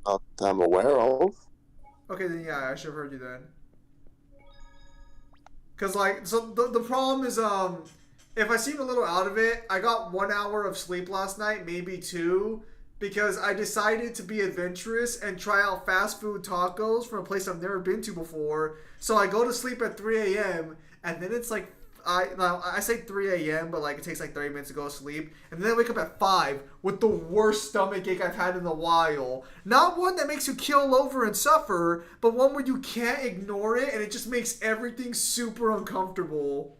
Not that I'm aware of. Okay, then yeah, I should have heard you then. Cause like, so the problem is, if I seem a little out of it, I got 1 hour of sleep last night, maybe 2, because I decided to be adventurous and try out fast food tacos from a place I've never been to before. So I go to sleep at 3 a.m. and then it's like, I say 3 a.m., but like it takes like 30 minutes to go to sleep, and then I wake up at 5 with the worst stomach ache I've had in a while. Not one that makes you keel over and suffer, but one where you can't ignore it, and it just makes everything super uncomfortable.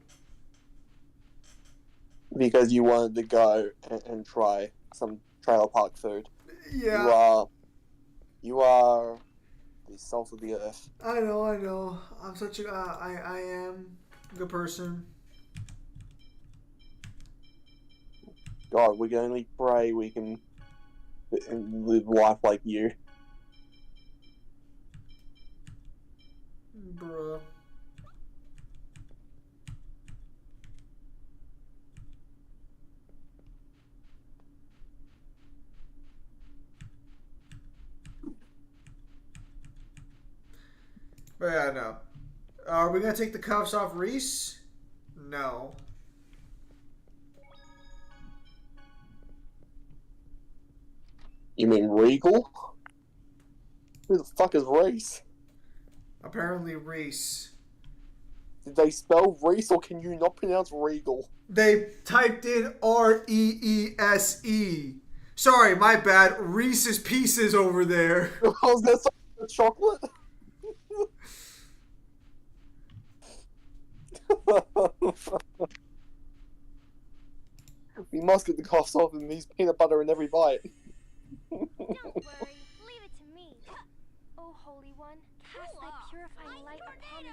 Because you wanted to go and try some trailer park food. Yeah. You are the salt of the earth. I know. I'm such a, I am a good person. God, we can only pray we can live life like you. Bruh. But yeah, no. Are we gonna take the cuffs off Reese? No. You mean Regal? Who the fuck is Reese? Apparently Reese. Did they spell Reese or can you not pronounce Regal? They typed in R-E-E-S-E. Sorry, my bad. Reese's Pieces over there. Was that some chocolate? We must get the coughs off and these peanut butter in every bite. Don't worry, leave it to me. Oh, Holy One, cast thy purifying light upon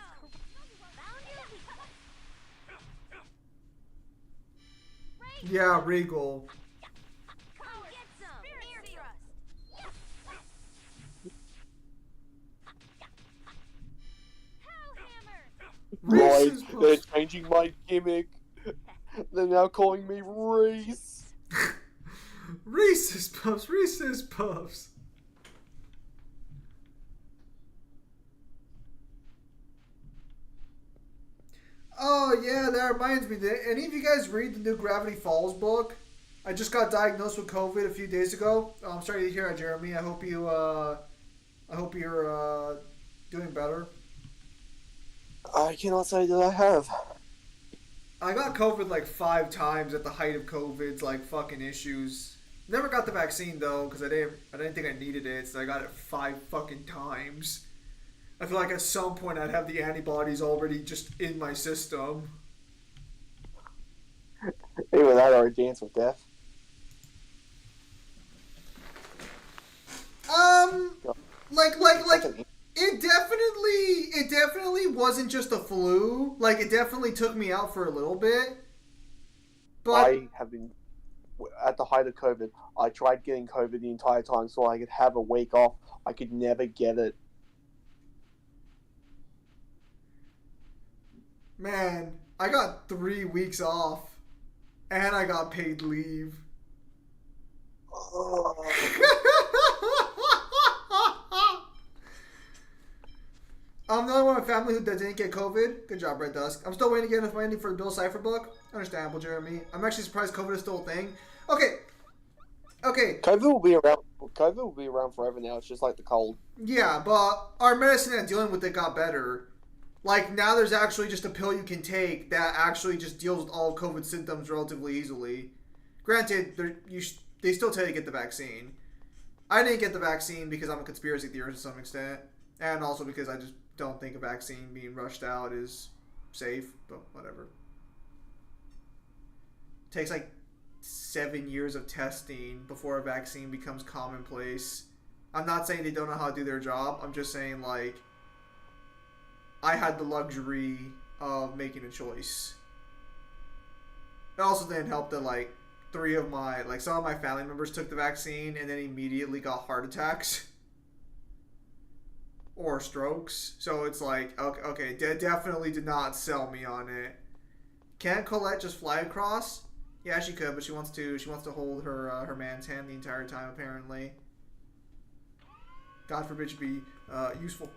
his Yeah, Regal. Come get some! Spear thrust! Right, they're changing my gimmick. They're now calling me Reese. Reese's Puffs, Reese's Puffs. Oh yeah, that reminds me. Did any of you guys read the new Gravity Falls book? I just got diagnosed with COVID a few days ago. I'm sorry to hear that, Jeremy. I hope you're doing better. I cannot say that I have. I got COVID like 5 times at the height of COVID's like fucking issues. Never got the vaccine though, because I didn't think I needed it, so I got it 5 fucking times. I feel like at some point I'd have the antibodies already just in my system. Either that or a dance with death. Like it definitely wasn't just a flu. Like it definitely took me out for a little bit. But I have been, at the height of COVID, I tried getting COVID the entire time so I could have a week off. I could never get it. man, I got 3 weeks off, and I got paid leave. I'm the only one in my family that didn't get COVID. Good job, Red Dusk. I'm still waiting to get enough money for the Bill Cipher book. Understandable, Jeremy. I'm actually surprised COVID is still a thing. Okay. COVID will be around. COVID will be around forever now. It's just like the cold. Yeah, but our medicine and dealing with it got better. Like now, there's actually just a pill you can take that actually just deals with all COVID symptoms relatively easily. Granted, they still tell you to get the vaccine. I didn't get the vaccine because I'm a conspiracy theorist to some extent, and also because I just don't think a vaccine being rushed out is safe, but whatever. It takes like 7 years of testing before a vaccine becomes commonplace. I'm not saying they don't know how to do their job. I'm just saying, like, I had the luxury of making a choice. It also didn't help that, like, some of my family members took the vaccine and then immediately got heart attacks. Or strokes. So it's like, okay, definitely did not sell me on it. Can't Colette just fly across? Yeah, she could, but she wants to hold her man's hand the entire time, apparently. God forbid she be useful.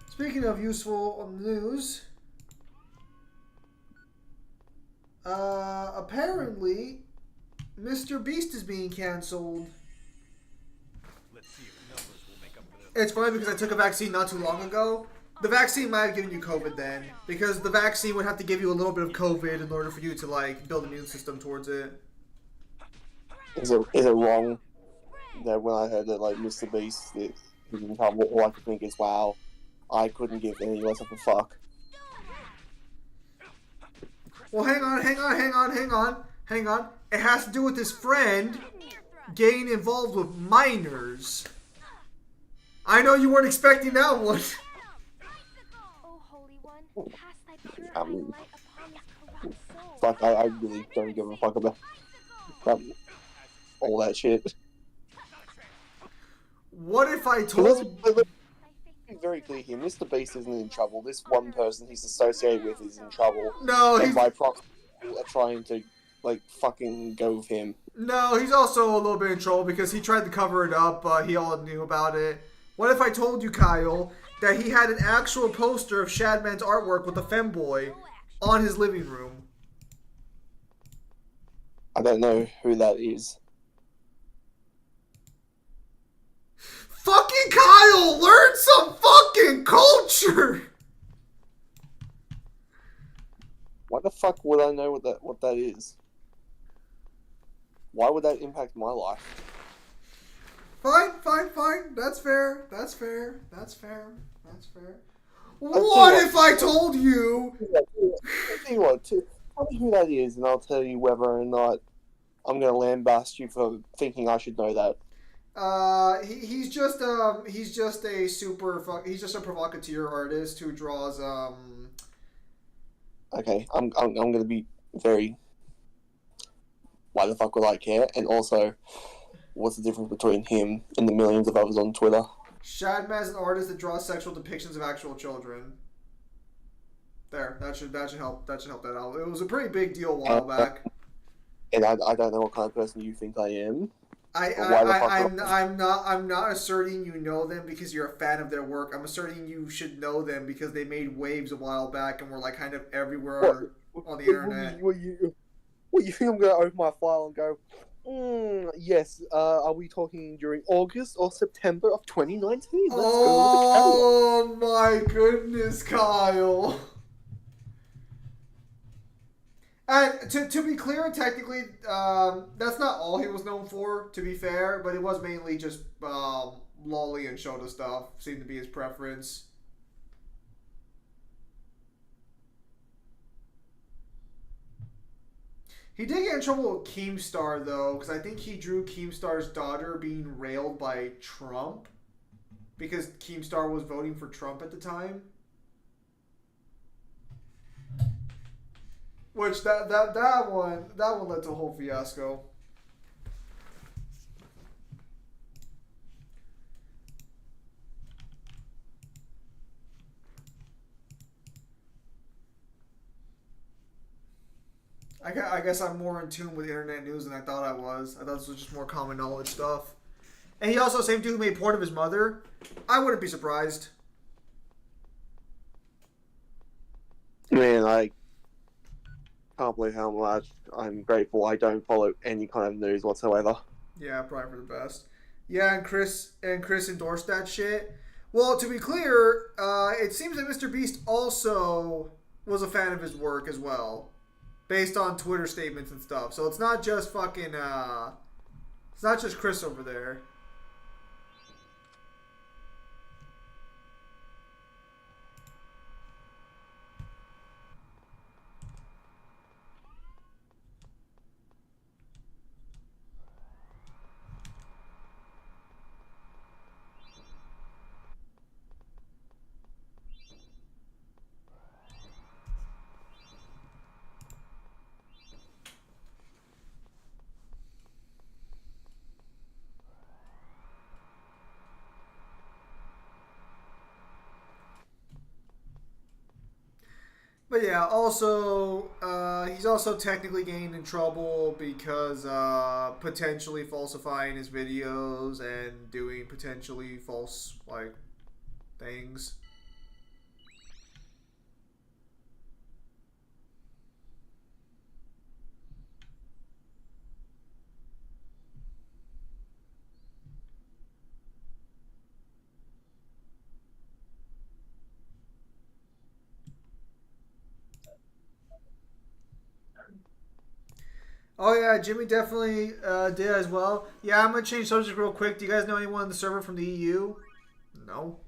Speaking of useful news, apparently Mr. Beast is being cancelled. Let's see if numbers will make up for this. It's funny because I took a vaccine not too long ago. The vaccine might have given you COVID then, because the vaccine would have to give you a little bit of COVID in order for you to like build an immune system towards it. Is it wrong that when I heard that like Mr. Beast is in trouble, all I could think is, wow, I couldn't give any less of a fuck. Well, hang on. It has to do with his friend getting involved with minors. I know you weren't expecting that one. Oh, Holy One, cast thy purifying light upon his corrupt soul. Fuck, I really don't give a fuck about all that shit. What if I So let's told... be very clear here. Mr. Beast isn't in trouble. This one person he's associated with is in trouble. No, and he's... by proxy, people are trying to, like, fucking go with him. No, he's also a little bit in trouble because he tried to cover it up, but he all knew about it. What if I told you, Kyle, that he had an actual poster of Shadman's artwork with a femboy on his living room? I don't know who that is. Fucking Kyle, learn some fucking culture! Why the fuck would I know what that is? Why would that impact my life? Fine. That's fair. What if I told you? Tell you what, tell me who that is, and I'll tell you whether or not I'm gonna lambast you for thinking I should know that. He's just a provocateur artist who draws Okay, I'm gonna be very. Why the fuck would I care? And also, what's the difference between him and the millions of others on Twitter? Shadman is an artist that draws sexual depictions of actual children. There, that should help that out. It was a pretty big deal a while back. And I don't know what kind of person you think I am, I'm not asserting you know them because you're a fan of their work. I'm asserting you should know them because they made waves a while back and were like kind of everywhere on the internet. What you think I'm gonna open my file and go? Yes. Are we talking during August or September of 2019? Let's Oh my goodness, Kyle. And to be clear, technically, that's not all he was known for, to be fair, but it was mainly just lolly and Shota stuff, seemed to be his preference. He did get in trouble with Keemstar, though, because I think he drew Keemstar's daughter being railed by Trump, because Keemstar was voting for Trump at the time. Which that one led to a whole fiasco. I guess I'm more in tune with internet news than I thought I was. I thought this was just more common knowledge stuff. And he also, same dude who made porn of his mother. I wouldn't be surprised. Man, I can't believe how much I'm grateful I don't follow any kind of news whatsoever. Yeah, probably for the best. Yeah, and Chris endorsed that shit. Well, to be clear, it seems that Mr. Beast also was a fan of his work as well, based on Twitter statements and stuff. So it's not just fucking it's not just Chris over there. But yeah, also, he's also technically getting in trouble because potentially falsifying his videos and doing potentially false, like, things. Oh yeah, Jimmy definitely did as well. Yeah, I'm gonna change subject real quick. Do you guys know anyone on the server from the EU? No.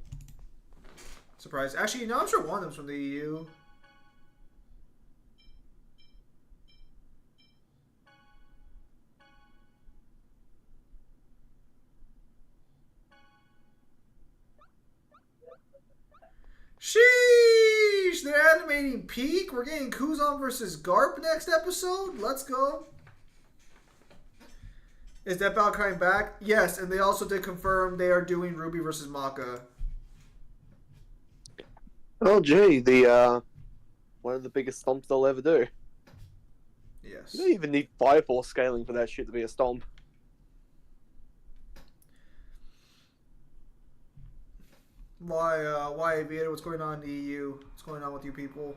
Surprise. Actually, no, I'm sure one of them's from the EU. Sheesh! They're animating Peak. We're getting Kuzan versus Garp next episode. Let's go. Is that Bal coming back? Yes, and they also did confirm they are doing Ruby versus Maka. Oh gee, one of the biggest stomps they'll ever do. Yes. You don't even need Fire Force scaling for that shit to be a stomp. Why Aviator? What's going on in the EU? What's going on with you people?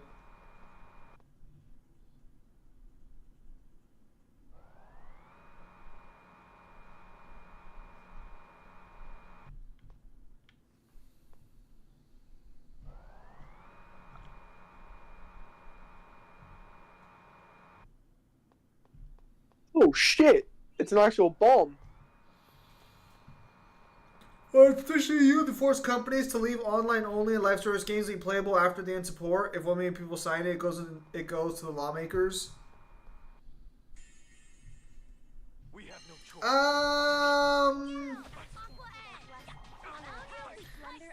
Oh shit! It's an actual bomb. It's officially EU to force companies to leave online-only and live service games being playable after the end support. If 1 million people sign it, it goes to the lawmakers. We have no choice.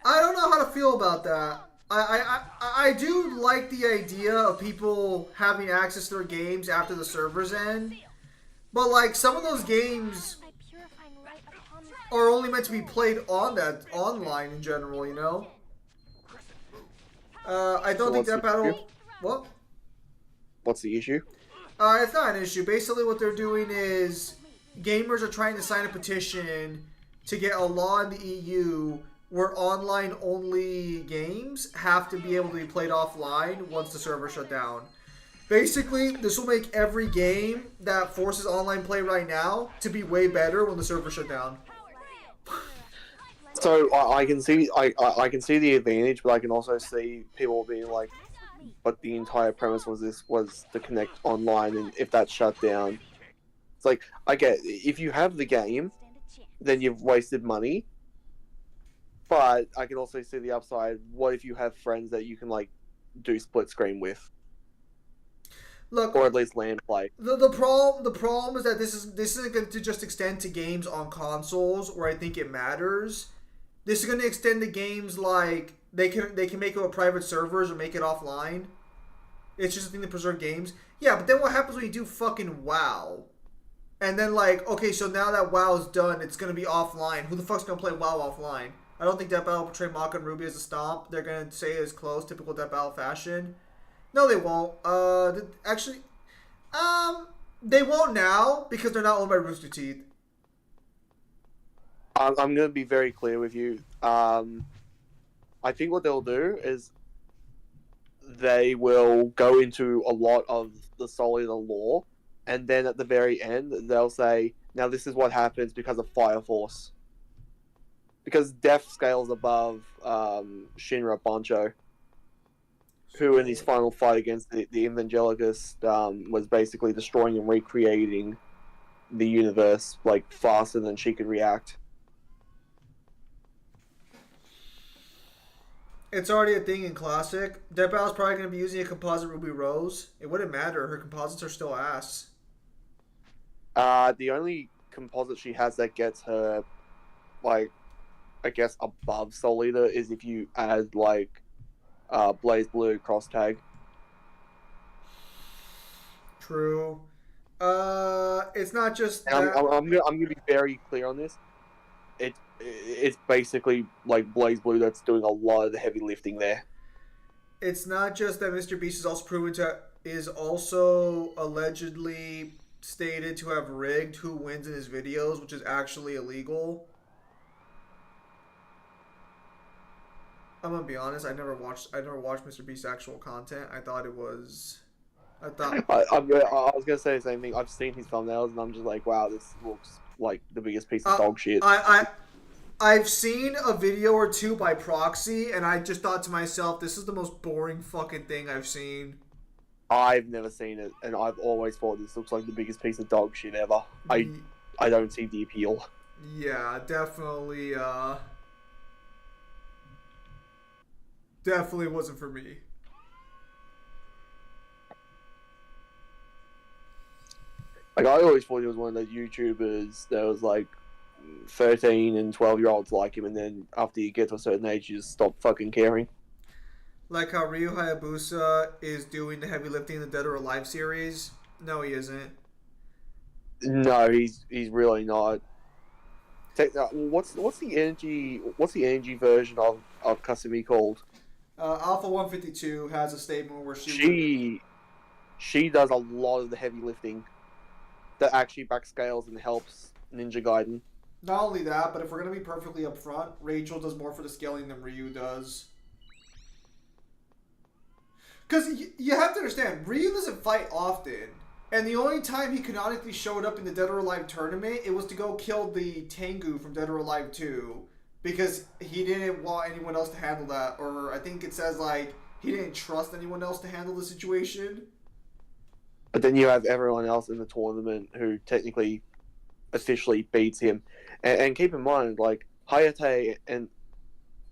I don't know how to feel about that. I do like the idea of people having access to their games after the servers end, but like some of those games are only meant to be played on that online in general, you know. I don't think that battle. What? What's the issue? It's not an issue. Basically, what they're doing is gamers are trying to sign a petition to get a law in the EU where online-only games have to be able to be played offline once the server shut down. Basically, this will make every game that forces online play right now to be way better when the server shut down. So I can see I can see the advantage, but I can also see people being like, but the entire premise was to connect online, and if that shut down, it's like, I get, if you have the game, then you've wasted money. But I can also see the upside. What if you have friends that you can like do split screen with? Look, or at least LAN play. The problem is that this isn't going to just extend to games on consoles where I think it matters. This is going to extend to games like they can make it with private servers or make it offline. It's just a thing to preserve games. Yeah, but then what happens when you do fucking WoW? And then like, okay, so now that WoW is done, it's going to be offline. Who the fuck's going to play WoW offline? I don't think Death Battle will portray Maka and Ruby as a stomp. They're going to say it's close, typical Death Battle fashion. No, they won't. Actually, they won't now because they're not owned by Rooster Teeth. I'm going to be very clear with you. I think what they'll do is they will go into a lot of the solid lore, and then at the very end, they'll say, now this is what happens because of Fire Force. Because Death scales above Shinra Bancho, who in his final fight against the Evangelicus was basically destroying and recreating the universe like faster than she could react. It's already a thing in Classic. Death Battle's probably going to be using a composite Ruby Rose. It wouldn't matter. Her composites are still ass. The only composite she has that gets her, like, I guess above Soul Eater is if you add, like, Blaze Blue cross tag. True. It's not just that. I'm gonna be very clear on this. It's basically like Blaze Blue that's doing a lot of the heavy lifting there. It's not just that Mr. Beast is also allegedly stated to have rigged who wins in his videos, which is actually illegal. I'm gonna be honest. I never watched Mr. Beast's actual content. I thought it was. I was gonna say the same thing. I've seen his thumbnails and I'm just like, wow, this looks like the biggest piece of dog shit. I've seen a video or two by proxy, and I just thought to myself, this is the most boring fucking thing I've seen. I've never seen it, and I've always thought this looks like the biggest piece of dog shit ever. I don't see the appeal. Yeah, definitely. Definitely wasn't for me. Like, I always thought he was one of those YouTubers that was like 13 and 12-year-olds like him, and then after you get to a certain age, you just stop fucking caring. Like how Ryu Hayabusa is doing the heavy lifting in the Dead or Alive series. No, he isn't. No, he's really not. What's the energy version of Kasumi called? Alpha 152 has a statement where she does a lot of the heavy lifting that actually backscales and helps Ninja Gaiden. Not only that, but if we're going to be perfectly upfront, Rachel does more for the scaling than Ryu does. Because you have to understand, Ryu doesn't fight often. And the only time he canonically showed up in the Dead or Alive tournament, it was to go kill the Tengu from Dead or Alive 2. Because he didn't want anyone else to handle that. Or I think it says, like, he didn't trust anyone else to handle the situation. But then you have everyone else in the tournament who technically officially beats him. And keep in mind, like, Hayate and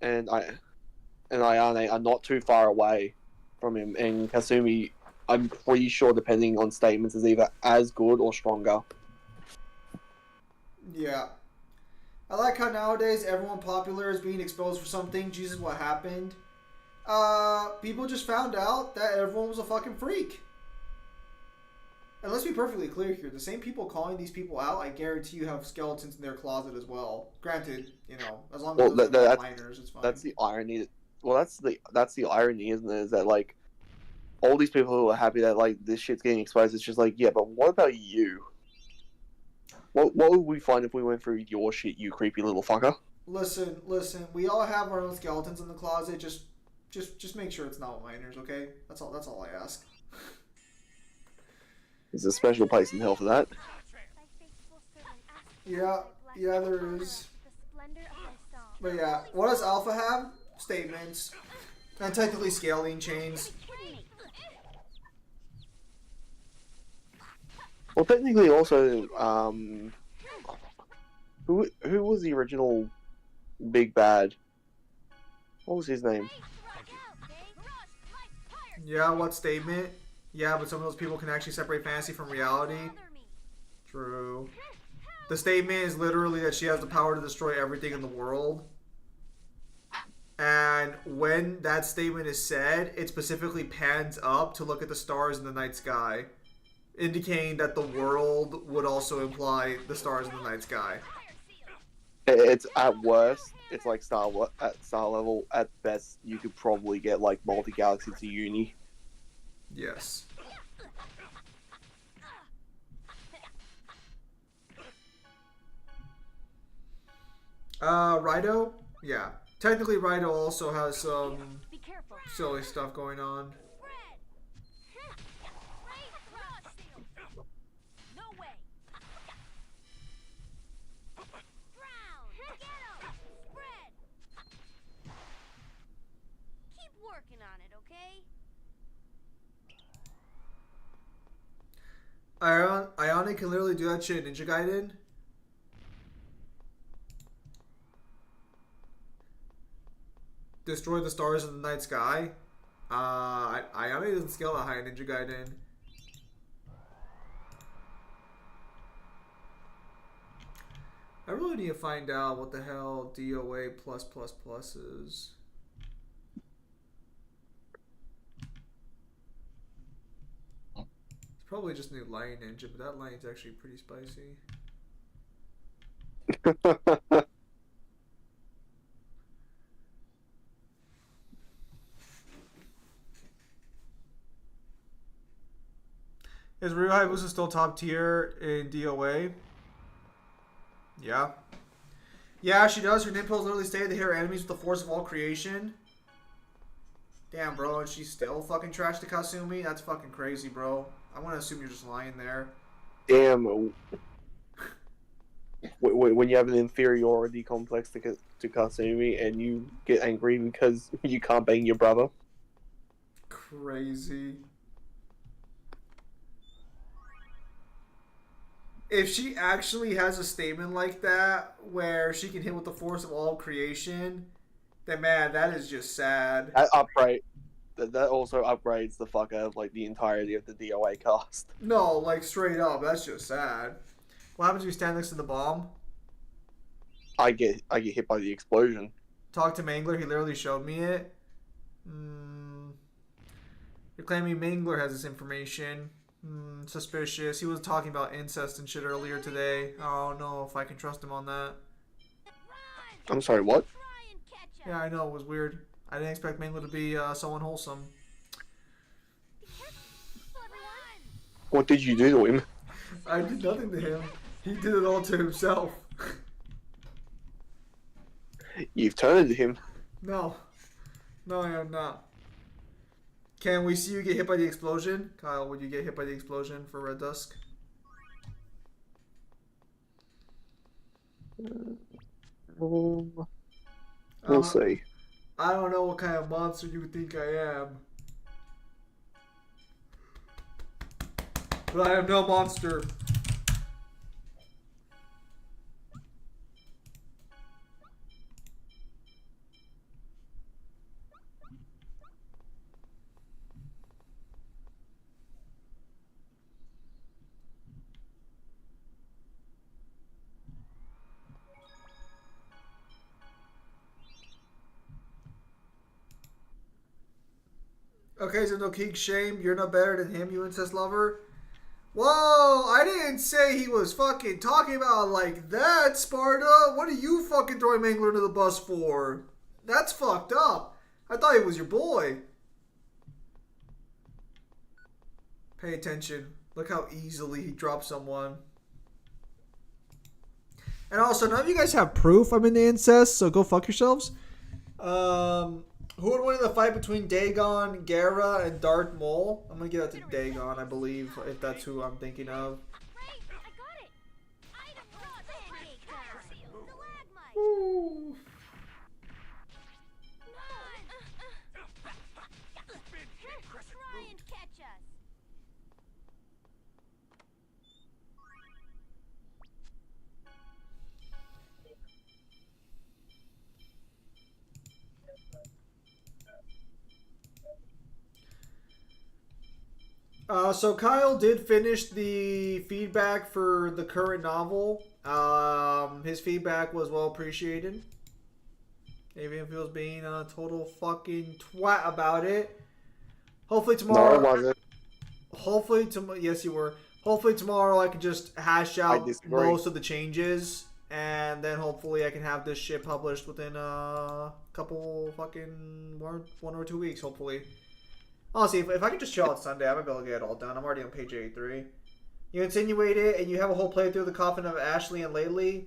Ayane are not too far away from him. And Kasumi, I'm pretty sure, depending on statements, is either as good or stronger. Yeah. I like how nowadays everyone popular is being exposed for something. Jesus, what happened? People just found out that everyone was a fucking freak. And let's be perfectly clear here. The same people calling these people out, I guarantee you have skeletons in their closet as well. Granted, you know, as long as they're not minors, it's fine. That's the irony. Well, that's the irony, isn't it? Is that, like, all these people who are happy that, like, this shit's getting exposed, it's just like, yeah, but what about you? What would we find if we went through your shit, you creepy little fucker? Listen. We all have our own skeletons in the closet. Just make sure it's not minors, okay? That's all I ask. There's a special place in hell for that. Yeah, there is. But yeah, what does Alpha have? Statements. And technically scaling chains. Well, technically, also, who was the original big bad? What was his name? Yeah, what statement? Yeah, but some of those people can actually separate fantasy from reality. True. The statement is literally that she has the power to destroy everything in the world. And when that statement is said, it specifically pans up to look at the stars in the night sky, indicating that the world would also imply the stars in the night sky. It's at worst, it's like at star level. At best, you could probably get like multi-galaxy to uni. Yes. Rido? Yeah. Technically, Rido also has some silly stuff going on. Ionic can literally do that shit in Ninja Gaiden. Destroy the stars in the night sky. Ionic doesn't scale that high in Ninja Gaiden. I really need to find out what the hell DOA++ is. Probably just new lion engine, but that lion's actually pretty spicy. Is Ryu Hayabusa still top tier in DOA? Yeah. Yeah, she does. Her nipples literally stay to hit her enemies with the force of all creation. Damn, bro, and she still fucking trashed the Kasumi? That's fucking crazy, bro. I want to assume you're just lying there. Damn. When you have an inferiority complex to Kasumi and you get angry because you can't bang your brother. Crazy. If she actually has a statement like that, where she can hit with the force of all creation, then man, that is just sad. That upgrade. That also upgrades the fuck out of like the entirety of the DOA cast. No, like straight up, that's just sad. What happens if you stand next to the bomb? I get hit by the explosion. Talk to Mangler, he literally showed me it. You're claiming Mangler has this information. Suspicious. He was talking about incest and shit earlier today. I don't know if I can trust him on that. I'm sorry, what? Yeah, I know, it was weird. I didn't expect Mangler to be someone wholesome. What did you do to him? I did nothing to him. He did it all to himself. You've turned to him. No. No, I am not. Can we see you get hit by the explosion? Kyle, would you get hit by the explosion for Red Dusk? We'll see. I don't know what kind of monster you think I am. But I am no monster. Okay, so no king shame. You're no better than him, you incest lover. Whoa, I didn't say he was fucking talking about like that, Sparta. What are you fucking throwing Mangler under the bus for? That's fucked up. I thought he was your boy. Pay attention. Look how easily he dropped someone. And also, none of you guys have proof I'm into incest, so go fuck yourselves. Who would win in the fight between Dagon, Gera, and Darth Maul? I'm gonna give that to Dagon, I believe, if that's who I'm thinking of. Great, I got it. Item raw pancake time. Stalagmite. Ooh. Try and catch us. So Kyle did finish the feedback for the current novel. His feedback was well appreciated. Even if he was being a total fucking twat about it. Hopefully tomorrow. No, it wasn't. Hopefully tomorrow. Yes, you were. Hopefully tomorrow I can just hash out disagree. most of the changes, and then hopefully I can have this shit published within a couple fucking 1 or 2 weeks. Hopefully. Honestly, if I could just chill out Sunday, I might be able to get it all done. I'm already on page 83. You insinuate it, and you have a whole playthrough of the Coffin of Ashley and Lately.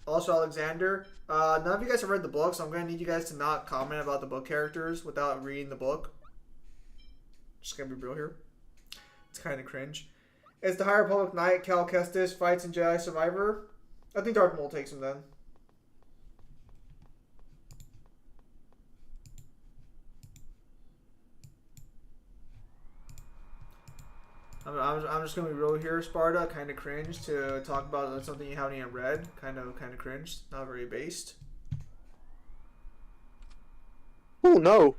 Also, Alexander. None of you guys have read the book, so I'm going to need you guys to not comment about the book characters without reading the book. Just going to be real here. It's kind of cringe. Is the High Republic Knight Cal Kestis fights in Jedi Survivor? I think Darth Maul takes him then. I'm just gonna be real here, Sparta. Kind of cringe to talk about something you haven't even read. Kind of cringe. Not very based. Oh no.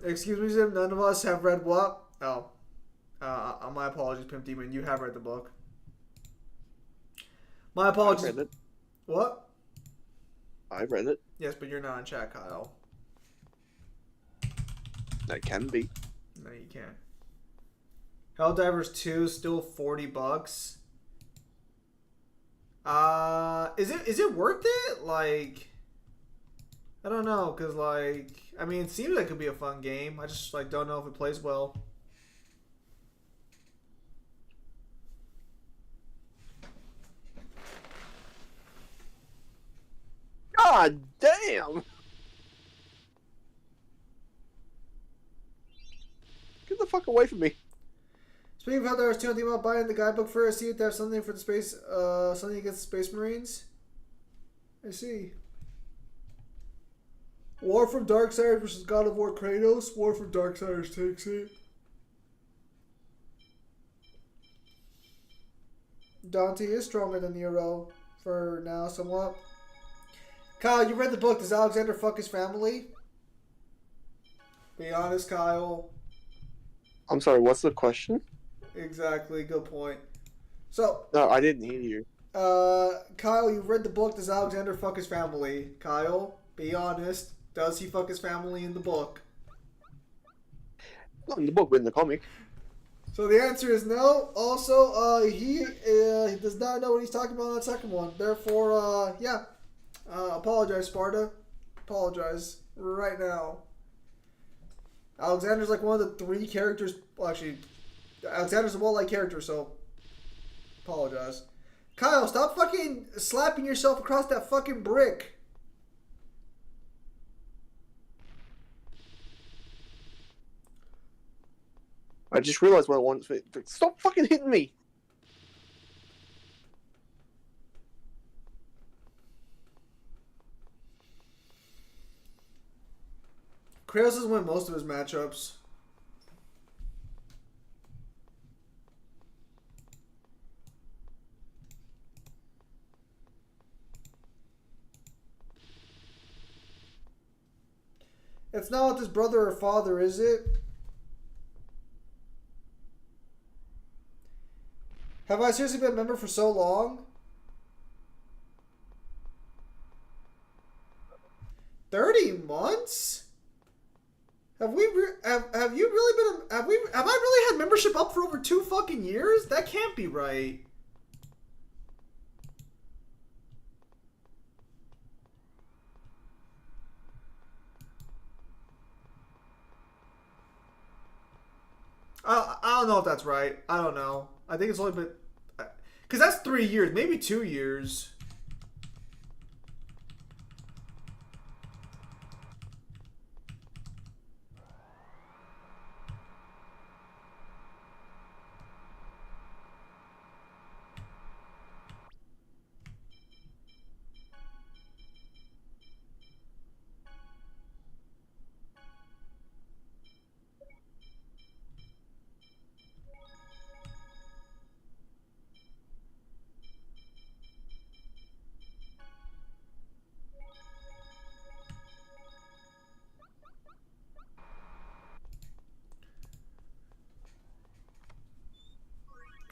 Excuse me, Zim. None of us have read what? Oh, my apologies, Pimp Demon. You have read the book. My apologies. I read it. What? I read it. Yes, but you're not in chat, Kyle. That can be. No, you can't. Helldivers 2 still $40. Is it worth it? Like, I don't know, cause like, I mean, it seems like it could be a fun game. I just like don't know if it plays well. God damn! Get the fuck away from me. Speaking of Helldivers 2, I'm thinking about buying the guidebook for it. See if they have something for the space, something against Space Marines. I see. War from Darksiders versus God of War Kratos. War from Darksiders takes it. Dante is stronger than Nero for now, somewhat. Kyle, you read the book. Does Alexander fuck his family? Be honest, Kyle. I'm sorry, what's the question? Exactly, good point. So, No, I didn't hear you. Kyle, you read the book. Does Alexander fuck his family? Kyle, be honest. Does he fuck his family in the book? Not in the book, but in the comic. So the answer is no. Also, he does not know what he's talking about in that second one. Therefore, yeah. Apologize, Sparta. Apologize right now. Alexander's like one of the 3 characters. Well, actually, Alexander's a well-liked character, so apologize. Kyle, stop fucking slapping yourself across that fucking brick. I just realized what I want. Stop fucking hitting me! Kratos has won most of his matchups. It's not with his brother or father, is it? Have I seriously been a member for so long? 30 months? Have we have you really been have I really had membership up for over 2 fucking years? That can't be right. I don't don't know if that's right. I don't know. I think it's only been... Because that's 3 years. Maybe 2 years.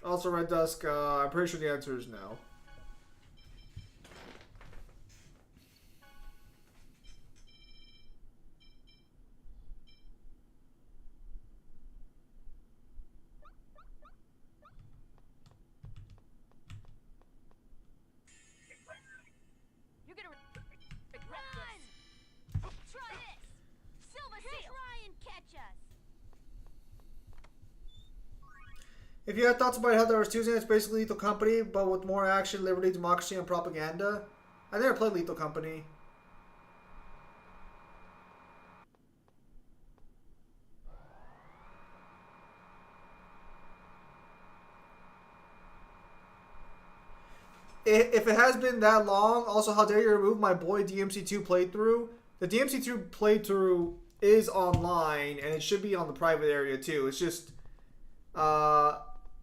Also, Red Dusk, I'm pretty sure the answer is no. You're gonna regret this. Try this. Silver Seal. Try and catch us. If you had thoughts about how there was Tuesday, it's basically Lethal Company, but with more action, liberty, democracy, and propaganda. I never played Lethal Company. If it has been that long, also, how dare you remove my boy DMC2 playthrough? The DMC2 playthrough is online, and it should be on the private area, too. It's just...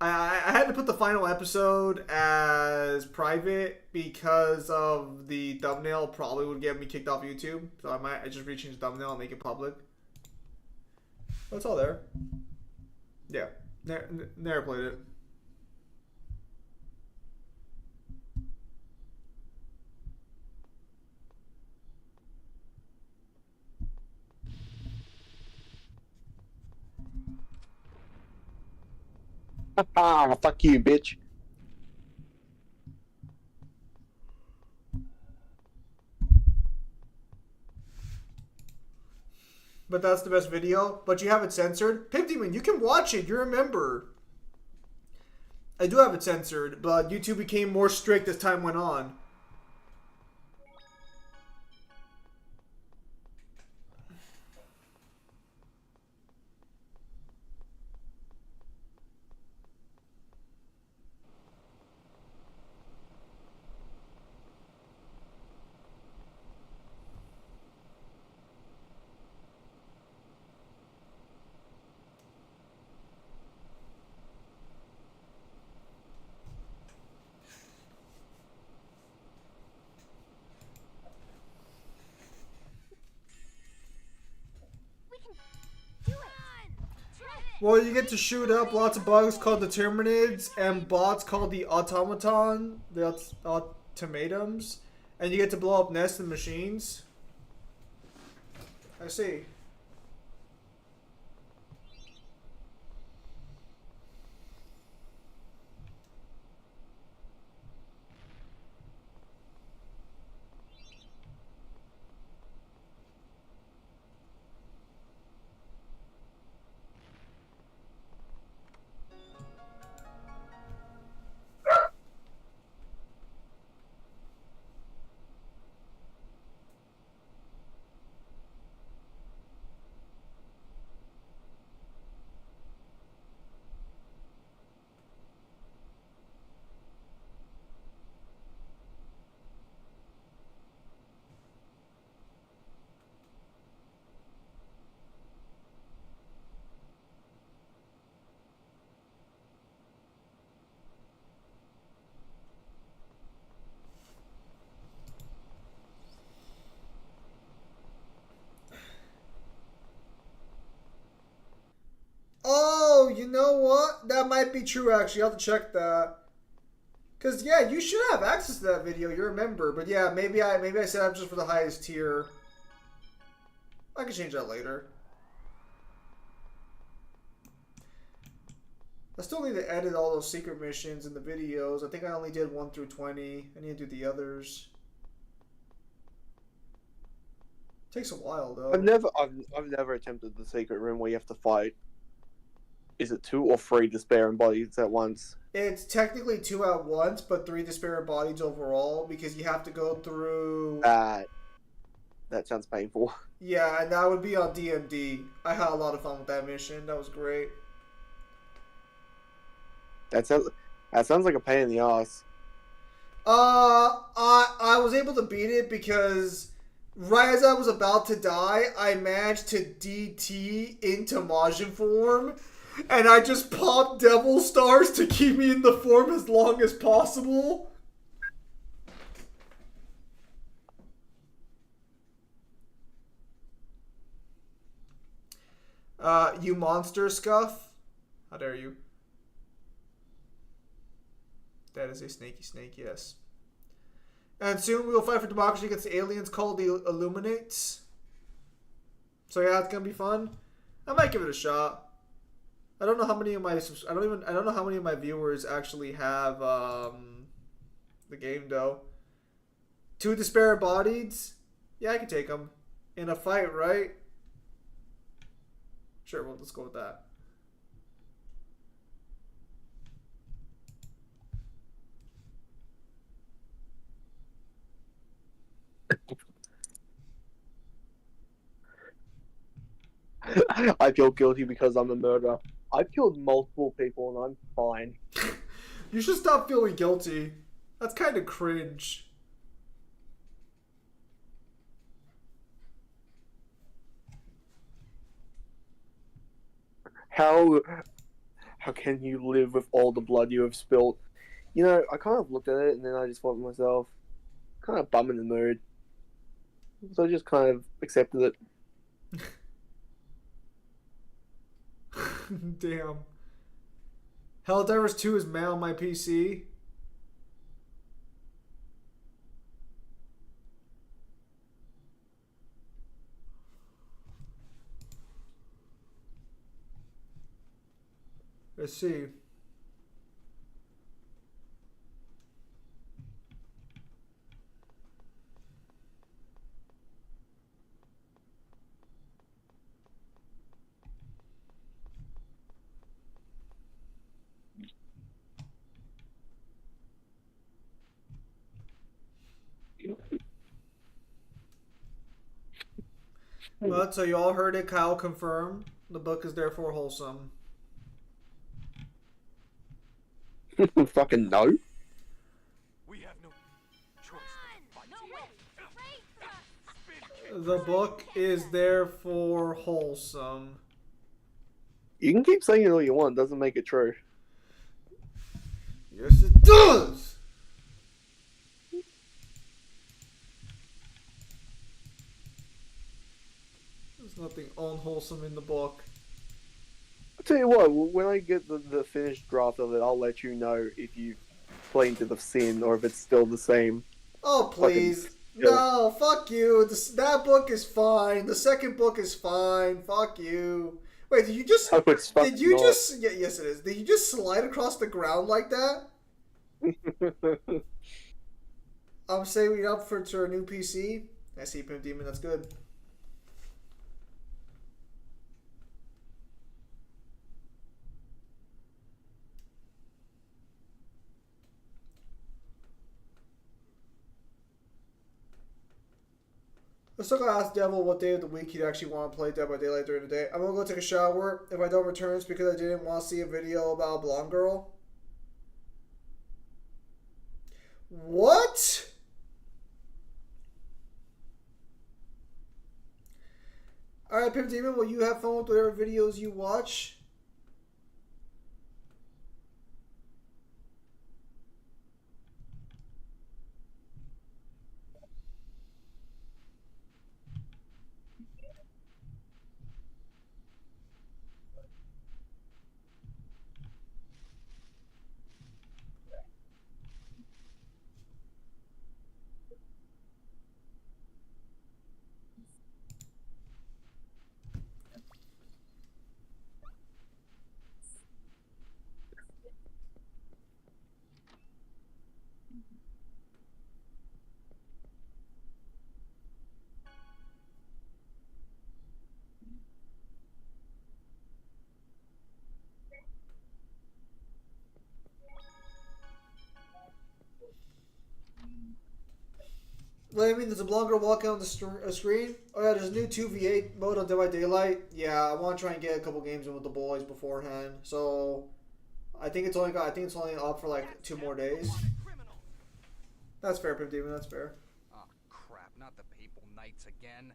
I had to put the final episode as private because of the thumbnail probably would get me kicked off YouTube. So I just rechange the thumbnail and make it public. But it's all there. Yeah. Never played it. Ah, fuck you, bitch. But that's the best video. But you have it censored. Pimp Demon, you can watch it. You're a member. I do have it censored, but YouTube became more strict as time went on. Well, you get to shoot up lots of bugs called the Terminids and bots called the Automaton, the Automatums, and you get to blow up nests and machines. I see. Oh, you know what? That might be true, actually. I'll have to check that. Because, yeah, you should have access to that video. You're a member. But, yeah, maybe I set up just for the highest tier. I can change that later. I still need to edit all those secret missions in the videos. I think I only did 1 through 20. I need to do the others. Takes a while, though. I've never attempted the secret room where you have to fight. is it 2 or 3 despairing bodies at once? It's technically 2 at once, but 3 disparate bodies overall because you have to go through. That sounds painful. Yeah, and that would be on DMD. I had a lot of fun with that mission. That was great. That sounds like a pain in the ass. I was able to beat it because right as I was about to die, I managed to DT into Majin form, and I just popped Devil Stars to keep me in the form as long as possible. You monster scuff. How dare you? That is a snaky snake, yes. And soon we will fight for democracy against the aliens called the Illuminates. So yeah, it's gonna be fun. I might give it a shot. I don't know how many of my I don't know how many of my viewers actually have the game though. 2 disparate bodies. Yeah, I can take them in a fight, right? Sure, well, let's go with that. I feel guilty because I'm a murderer. I've killed multiple people and I'm fine. You should stop feeling guilty. That's kind of cringe. How can you live with all the blood you have spilled? You know, I kind of looked at it and then I just thought to myself, kind of bum in the mood. So I just kind of accepted it. Damn. Helldivers 2 is mad on my PC. Let's see. But so you all heard it. Kyle confirmed the book is therefore wholesome. Fucking no. We have no choice. The book is therefore wholesome. You can keep saying it all you want, doesn't make it true. Yes, it does! There's nothing unwholesome in the book. I'll tell you what, when I get the finished draft of it, I'll let you know if you play into the sin or if it's still the same. Oh, please. No, fuck you. That book is fine. The second book is fine. Fuck you. Wait, did you just... Oh, it's did you not. just... Yeah, yes, it is. Did you just slide across the ground like that? I'm saving up for a new PC. I see Pimp Demon. That's good. I'm still gonna ask Devil what day of the week he'd actually want to play Dead by Daylight during the day. I'm gonna go take a shower. If I don't return, it's because I didn't want to see a video about a blonde girl. What? Alright, Pimp Demon, will you have fun with whatever videos you watch? What I mean, there's a longer walk on the screen. Oh yeah, there's a new 2v8 mode on Dead by Daylight. Yeah, I want to try and get a couple games in with the boys beforehand. So, I think it's only up for like 2 more days. That's fair, Pimp Demon. That's fair. Oh, crap. Not the Papal Knights again.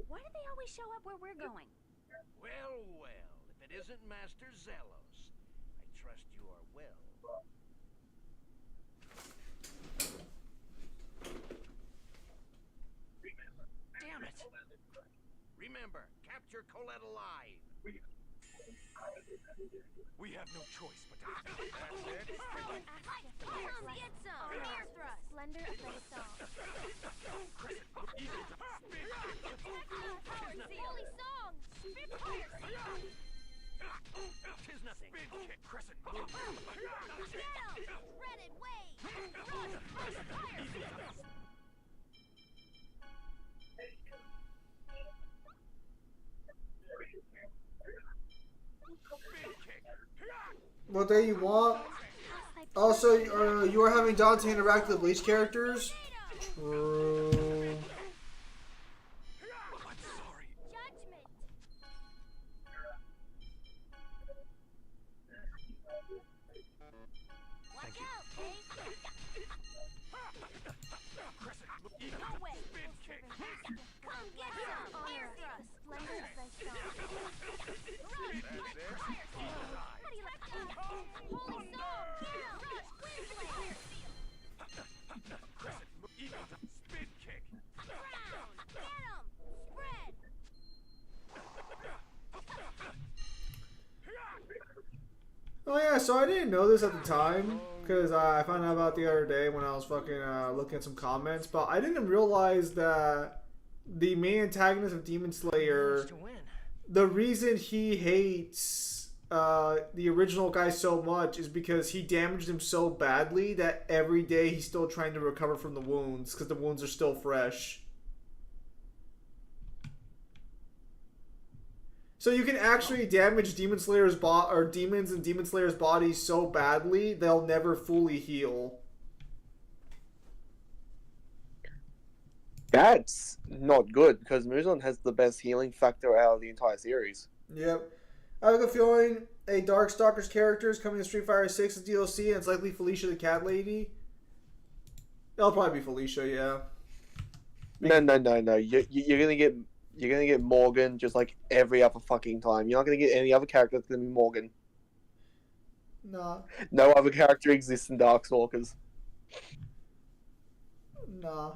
Why do they always show up where we're going? Well, well, if it isn't Master Zelos, I trust you are well. Damn it! Remember, capture Colette alive. We have no choice but to. That's it. Come get some! Air thrust! Slender effect song. Power seal! Holy song! Spitfire seal! Tis nothing. Spin kick, crescent. Get 'em! Dreaded wave! Rush! Fire seal! What day you want? Also, you are having Dante interact with the Bleach characters. True. I'm sorry. Judgment! Watch out, Kate! No way! Come get some! Air thrust! Slender effect song. Rush! Fire seal! How do you like that? Holy song! Get 'em! Rush! Wind blade! Spin kick. Ground! Get 'em! Spread! Oh yeah, so I didn't know this at the time because I found out about it the other day when I was fucking looking at some comments. But I didn't realize that the main antagonist of Demon Slayer, To win. the reason he hates the original guy so much is because he damaged him so badly that every day he's still trying to recover from the wounds because the wounds are still fresh. So you can actually damage Demon Slayer's demons and Demon Slayer's bodies so badly they'll never fully heal. That's not good because Muzan has the best healing factor out of the entire series. Yep. I have a good feeling a Darkstalker's character is coming to Street Fighter 6 as DLC, and it's likely Felicia the Cat Lady. It'll probably be Felicia, yeah. No. You're gonna get Morgan just like every other fucking time. You're not gonna get any other character that's gonna be Morgan. Nah. No other character exists in Darkstalkers. Nah.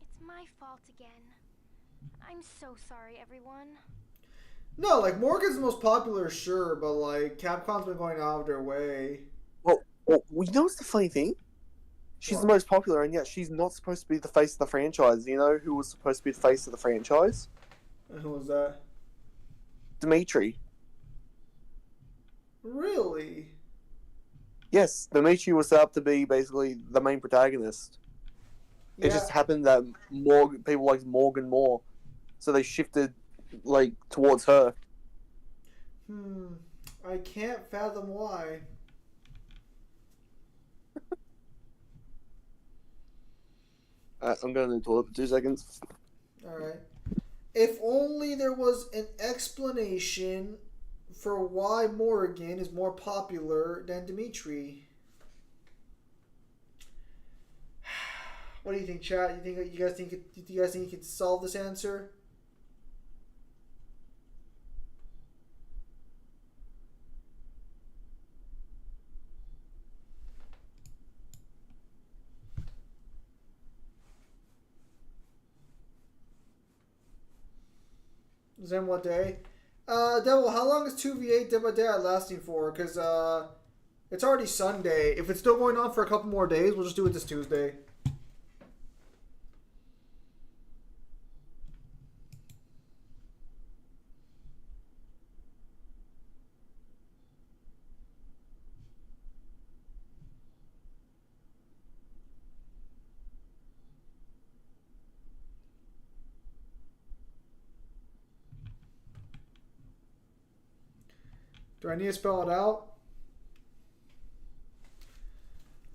It's my fault again. I'm so sorry, everyone. No, like, Morgan's the most popular, sure, but, like, Capcom's been going out of their way. Well, you know what's the funny thing? She's the most popular, and yet she's not supposed to be the face of the franchise. You know who was supposed to be the face of the franchise? And who was that? Dimitri. Really? Yes, Dimitri was set up to be basically the main protagonist. It just happened that people liked Morgan more, so they shifted like towards her. I can't fathom why. I'm going to the toilet for 2 seconds. Alright. If only there was an explanation for why Morgan is more popular than Dimitri. What do you think, chat? Do you guys think you could solve this answer? Zen, what day? Devil, how long is 2v8 Dead by Daylight lasting for? Because it's already Sunday. If it's still going on for a couple more days, we'll just do it this Tuesday. Do I need to spell it out?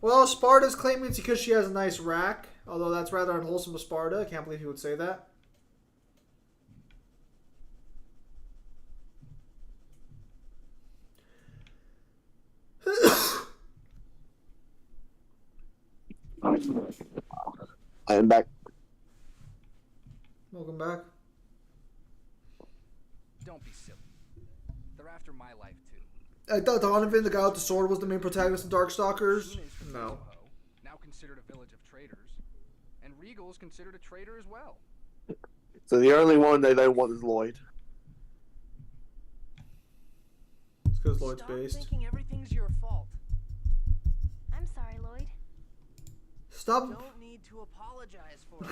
Well, Sparta's claiming it's because she has a nice rack, although that's rather unwholesome of Sparta. I can't believe he would say that. I am back. Welcome back. Don't be silly. They're after my life too. I thought Donovan, the guy with the sword, was the main protagonist of Darkstalkers. Sheen is from No. Soho, now considered a village of traders, and Regal is considered a trader as well. So the only one they don't want is Lloyd. It's because Lloyd's Stop based. thinking everything's your fault. I'm sorry, Lloyd. Stop. Don't need to apologize for it.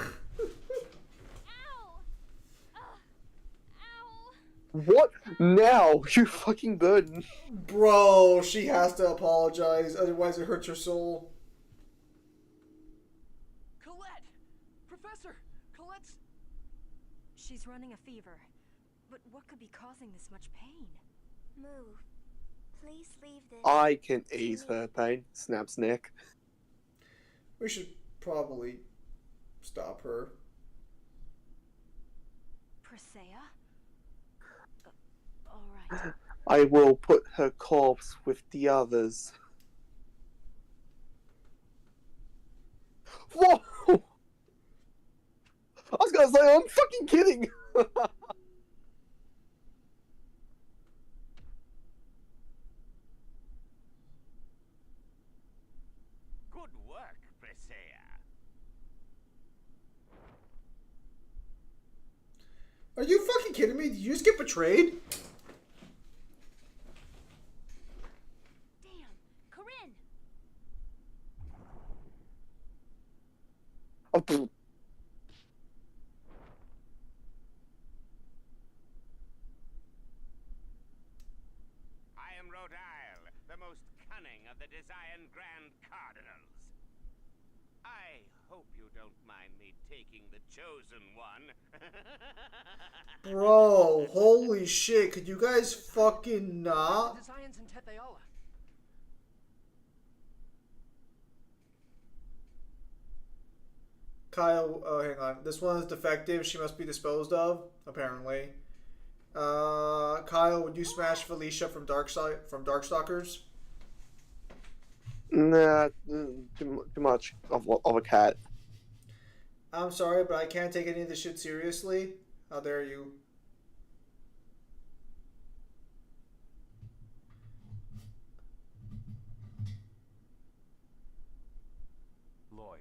Ow! Ow! What? Now? You fucking burden. Bro, she has to apologize, otherwise it hurts her soul. Colette! Professor! Colette's... She's running a fever. But what could be causing this much pain? Move. Please leave this. I can ease her pain. Snaps neck. We should probably stop her. Presea? Alright. I will put her corpse with the others. Whoa! I was gonna say, I'm fucking kidding! Good work, Presea. Are you fucking kidding me? Did you just get betrayed? Damn. Corinne! Oh, pfft. I am Rodile, the most cunning of the Desian Grand Cardinals. I hope you don't mind me taking the chosen one. Bro, holy shit. Could you guys fucking not? The Zions in Tetheala. Kyle, oh, hang on. This one is defective. She must be disposed of, apparently. Kyle, would you smash Felicia from Darkstalkers? Nah, too much of a cat. I'm sorry, but I can't take any of this shit seriously. How dare you? Lloyd,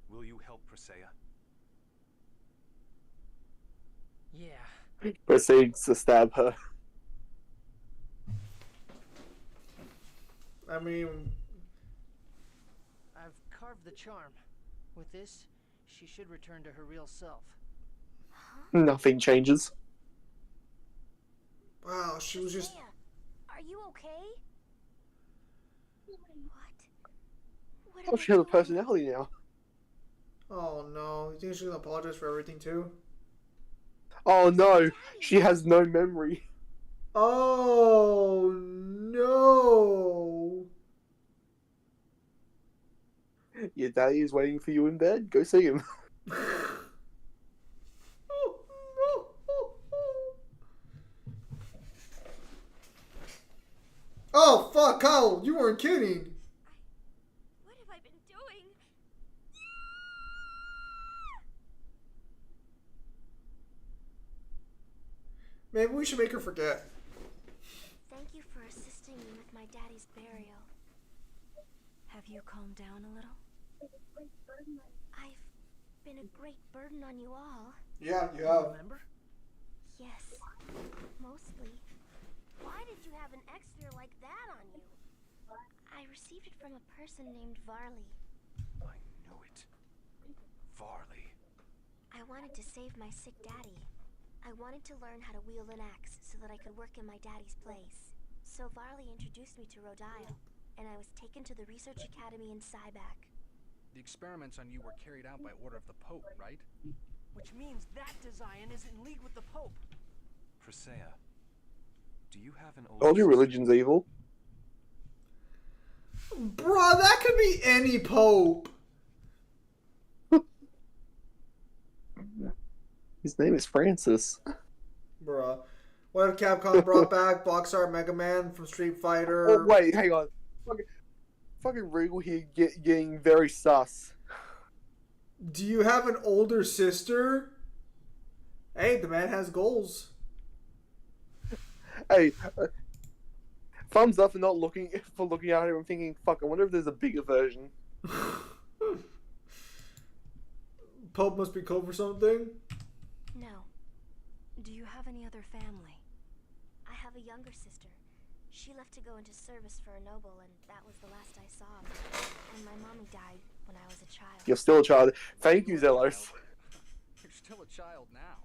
will you help Presea? Yeah. Proceeds to stab her. I mean, I've carved the charm. With this, she should return to her real self. Nothing changes. wow, she was just. Presea, are you okay? What? What Oh, am she I has a doing? personality now. Oh no, you think she's gonna apologize for everything too? Oh no, she has no memory. Oh no! Your daddy is waiting for you in bed. Go see him. Oh fuck, Kyle, you weren't kidding. What have I been doing? Maybe we should make her forget. Thank you for assisting me with my daddy's burial. Have you calmed down a little? I've been a great burden on you all. Yeah, you have. Remember? Yes, mostly. Why did you have an extra like that on you? I received it from a person named Varley. I knew it. Varley. I wanted to save my sick daddy. I wanted to learn how to wield an axe so that I could work in my daddy's place. So Varley introduced me to Rodile, and I was taken to the research academy in Sybac. The experiments on you were carried out by order of the Pope, right? Which means that Desian is in league with the Pope. Presea. Do you have an old Told you sister? religion's evil. Bruh, that could be any pope. His name is Francis. Bruh. What if Capcom brought back Box Art Mega Man from Street Fighter? Oh wait, hang on. Fucking Regal here getting very sus. Do you have an older sister? Hey, the man has goals. Hey, thumbs up for not looking at it and thinking, fuck, I wonder if there's a bigger version. Pope must be code for something? No. Do you have any other family? I have a younger sister. She left to go into service for a noble, and that was the last I saw of her. And my mommy died when I was a child. You're still a child. Thank you, Zelos. You're still a child now.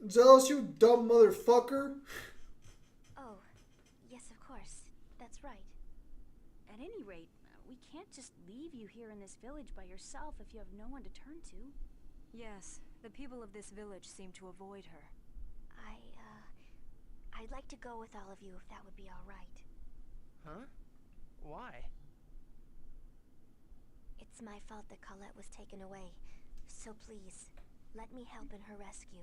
Zealous, you dumb motherfucker. Oh, yes, of course. That's right. At any rate, we can't just leave you here in this village by yourself if you have no one to turn to. Yes, the people of this village seem to avoid her. I'd like to go with all of you if that would be all right. Huh? Why? It's my fault that Colette was taken away. So please, let me help in her rescue.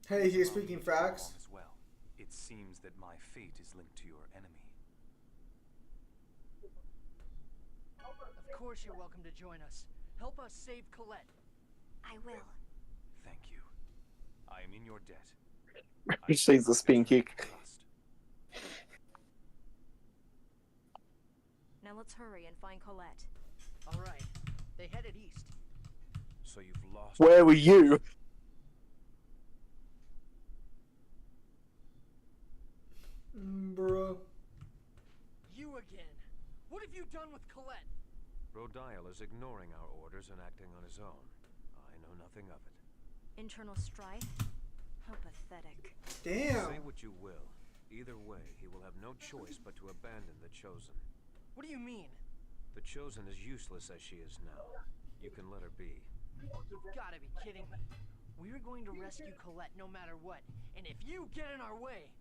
Hey, he's speaking Allow me to go facts. along as well. It seems that my fate is linked to your enemy. Of course you're welcome to join us. Help us save Colette. I will. Thank you. I am in your debt. He sees the spin kick. Now let's hurry and find Colette. All right. They headed east. So you've lost. Where were you? Bruh. You again. What have you done with Colette? Rodial is ignoring our orders and acting on his own. I know nothing of it. Internal strife? How pathetic. Damn. Say what you will. Either way, he will have no choice but to abandon the Chosen. What do you mean? The Chosen is useless as she is now. You can let her be. You've got to be kidding me. We're going to rescue Colette no matter what. And if you get in our way...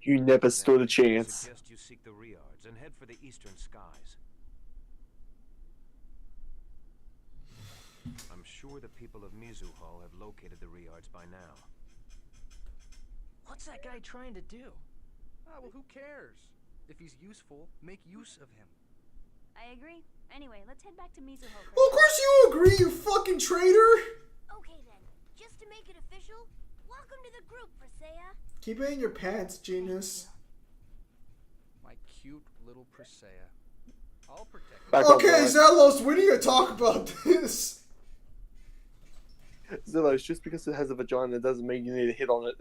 You never stood a I chance. suggest you seek the Riards and head for the eastern skies. I'm sure the people of Mizuho have located the Riards by now. What's that guy trying to do? Ah, well, who cares? If he's useful, make use of him. I agree. Anyway, let's head back to Mizuho first. Well, of course you agree, you fucking traitor. Okay then, just to make it official, welcome to the group, Presea. Keep it in your pants, genius. My cute little Presea. I'll protect you. Back up, Okay, right? Zelos, we need to talk about this. Zelos, just because it has a vagina doesn't mean you need to hit on it.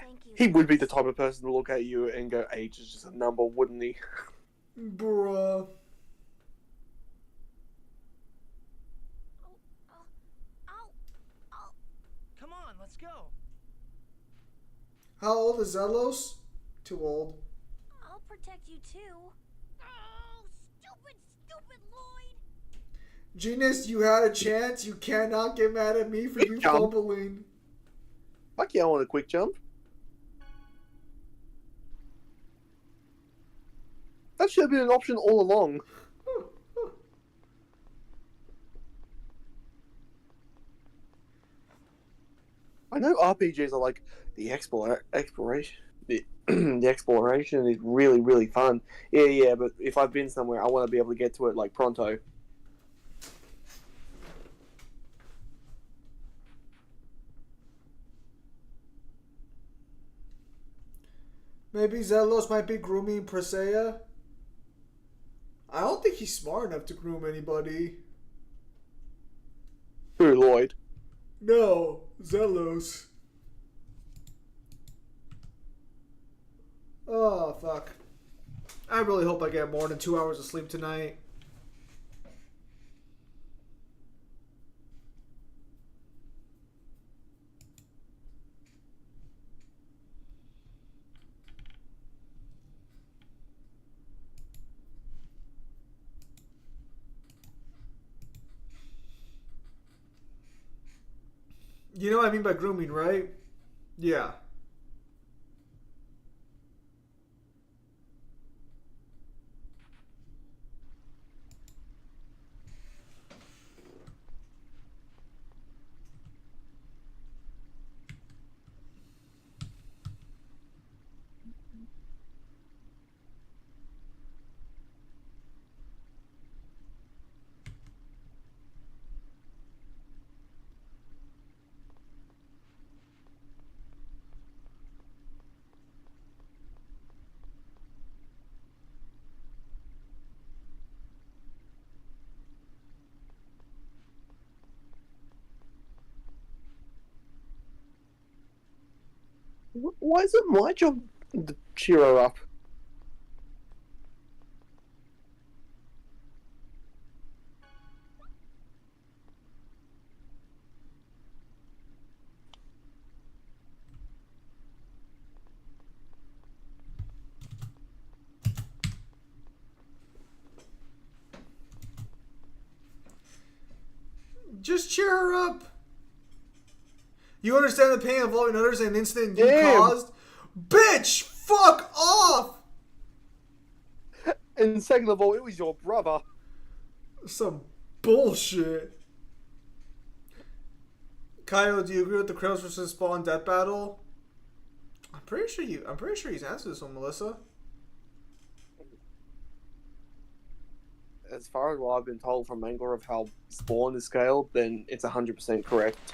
Thank you. He would be the type of person to look at you and go, age is just a number, wouldn't he? Bruh. Come on, let's go. How old is Zelos? Too old. I'll protect you too. Oh, stupid Lloyd! Genius, you had a chance. You cannot get mad at me for you Jump. fumbling. Fuck yeah, I want a quick jump. That should have been an option all along. I know RPGs are like the exploration. The exploration is really, really fun. Yeah, but if I've been somewhere, I want to be able to get to it like pronto. Maybe Zelos might be grooming Presea. I don't think he's smart enough to groom anybody. Who, Lloyd? No, Zelos. Oh, fuck. I really hope I get more than 2 hours of sleep tonight. You know what I mean by grooming, right? Yeah. Why is it my job to cheer her up? Just cheer her up. You understand the pain of involving others in an incident you Damn. caused? Bitch! Fuck off! And second of all, it was your brother. Some bullshit. Kyle, do you agree with the Kratos versus Spawn death battle? I'm pretty sure he's answered this one, Melissa. As far as what I've been told from Mangler of how Spawn is scaled, then it's 100% correct.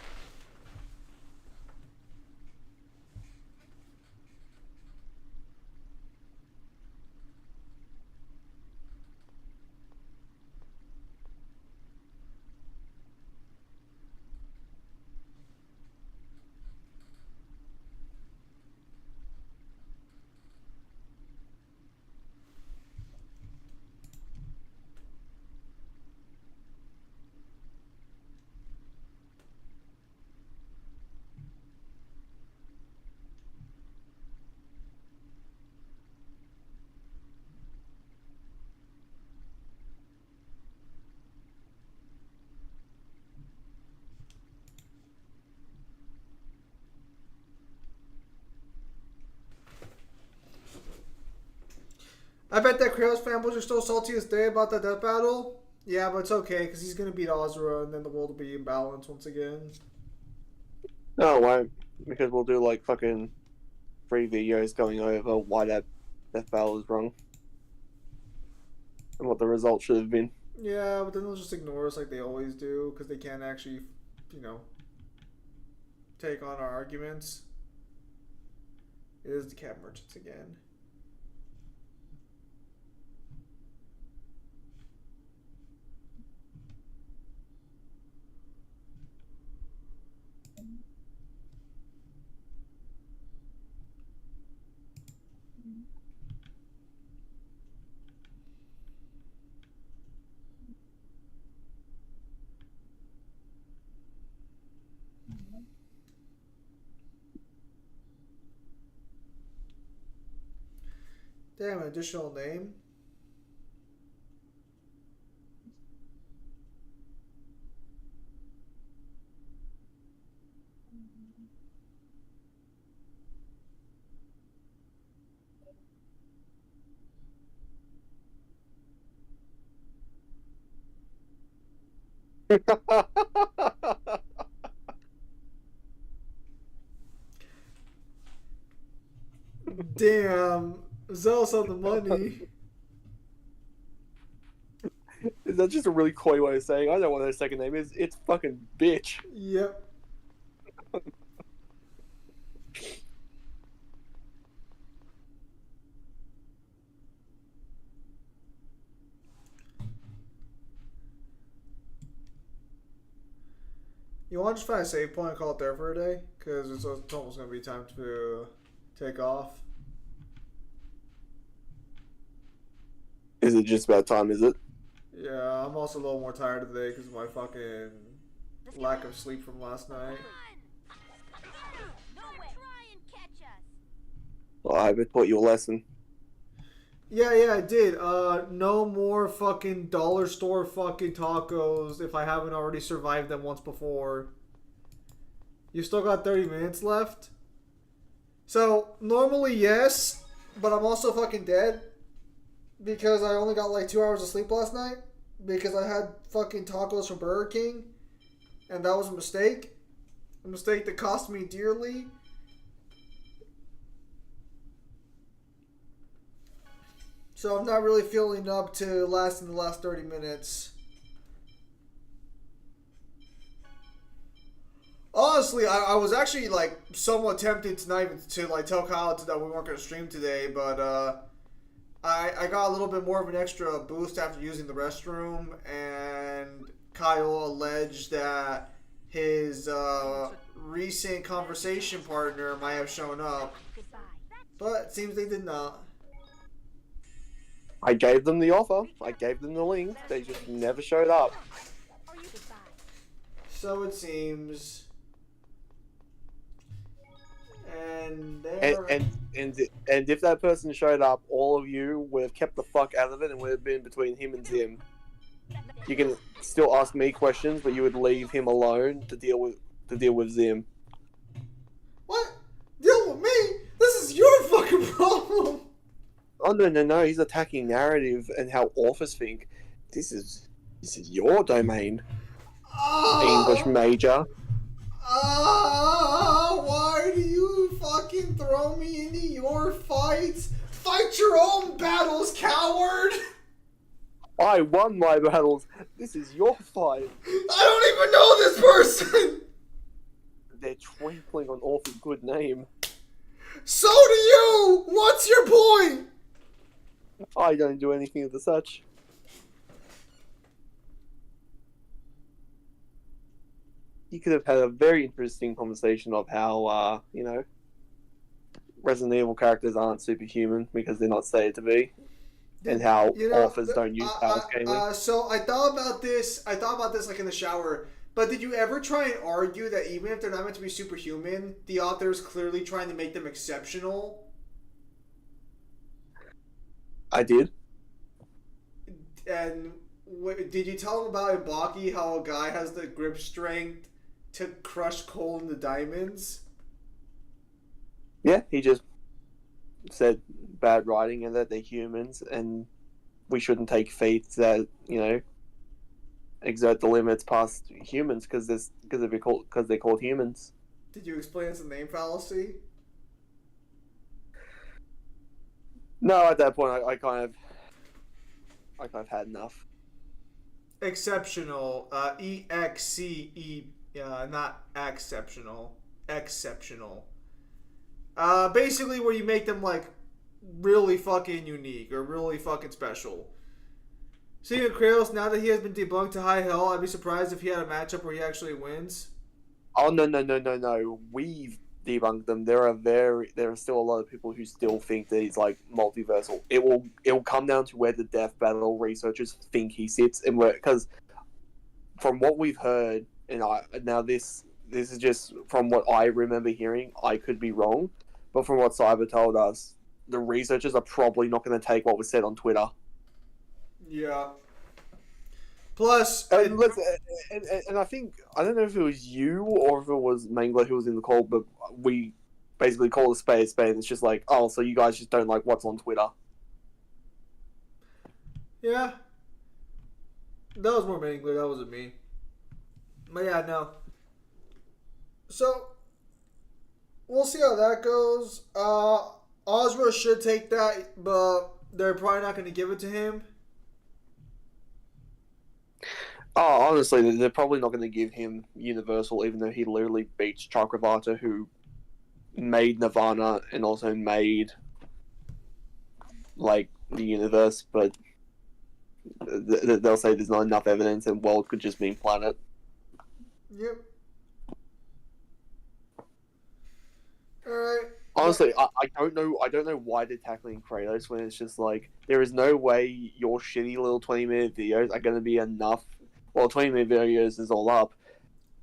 I bet that Kratos fanboys are still salty as day about that death battle. Yeah, but it's okay, because he's going to beat Azura, and then the world will be in balance once again. No, it won't. Because we'll do like fucking 3 videos going over why that death battle is wrong. And what the result should have been. Yeah, but then they'll just ignore us like they always do, because they can't actually, take on our arguments. It is the cat merchants again. Damn, an additional name? Damn, Zealous on the money. Is that just a really coy way of saying, I know what their second name is? It's fucking bitch. Yep. You want to just find a save point and call it there for a day? Because it's almost going to be time to take off. Is it just about time, is it? Yeah, I'm also a little more tired today because of my fucking lack of sleep from last night. Well, I hope it taught you a lesson. Yeah, I did. No more fucking dollar store fucking tacos if I haven't already survived them once before. You still got 30 minutes left? So, normally yes, but I'm also fucking dead. Because I only got like 2 hours of sleep last night. Because I had fucking tacos from Burger King. And that was a mistake. A mistake that cost me dearly. So I'm not really feeling up to lasting the last 30 minutes. Honestly, I was actually like somewhat tempted tonight to like tell Kyle that we weren't going to stream today, but I got a little bit more of an extra boost after using the restroom, and Kyle alleged that his recent conversation partner might have shown up, but it seems they did not. I gave them the offer. I gave them the link. They just never showed up. So it seems. And if that person showed up, all of you would have kept the fuck out of it and would have been between him and Zim. You can still ask me questions, but you would leave him alone to deal with Zim. What? Deal with me? This is your fucking problem. Oh no! He's attacking narrative and how authors think. This is your domain, English major. Why do you fucking throw me into your fights? Fight your own battles, coward! I won my battles. This is your fight. I don't even know this person! They're trampling on Orphan's good name. So do you! What's your point? I don't do anything of the such. You could have had a very interesting conversation of how, Resident Evil characters aren't superhuman because they're not stated to be, and how authors don't use powers gamely. So I thought about this like in the shower. But did you ever try and argue that even if they're not meant to be superhuman, the author is clearly trying to make them exceptional? I did. And did you tell him about Ibaki, how a guy has the grip strength to crush coal into diamonds? Yeah, he just said bad writing and that they're humans and we shouldn't take feats that, exert the limits past humans because they're called humans. Did you explain it's a name fallacy? No, at that point I kind of had enough. Exceptional. EXCE. Not exceptional. Exceptional. Basically where you make them like really fucking unique or really fucking special. Speaking of Kratos, now that he has been debunked to high hell, I'd be surprised if he had a matchup where he actually wins. Oh no! We've debunked them. There are still a lot of people who still think that he's like multiversal. It will come down to where the Death Battle researchers think he sits, and because from what we've heard, and this is just from what I remember hearing. I could be wrong, but from what Cyber told us, the researchers are probably not going to take what was said on Twitter. Yeah. Plus, and I think I don't know if it was you or if it was Mangler who was in the call, but we basically call a spade a spade. And it's just like, oh, so you guys just don't like what's on Twitter? Yeah, that was more Mangler. That wasn't me. But yeah, no. So we'll see how that goes. Ozra should take that, but they're probably not going to give it to him. Oh, honestly, they're probably not going to give him Universal, even though he literally beats Chakravarta, who made Nirvana and also made, like, the universe, but they'll say there's not enough evidence and world could just mean planet. Yep. Alright. Honestly, I don't know why they're tackling Kratos when it's just like, there is no way your shitty little 20-minute videos are going to be enough. Well, 20-minute videos is all up.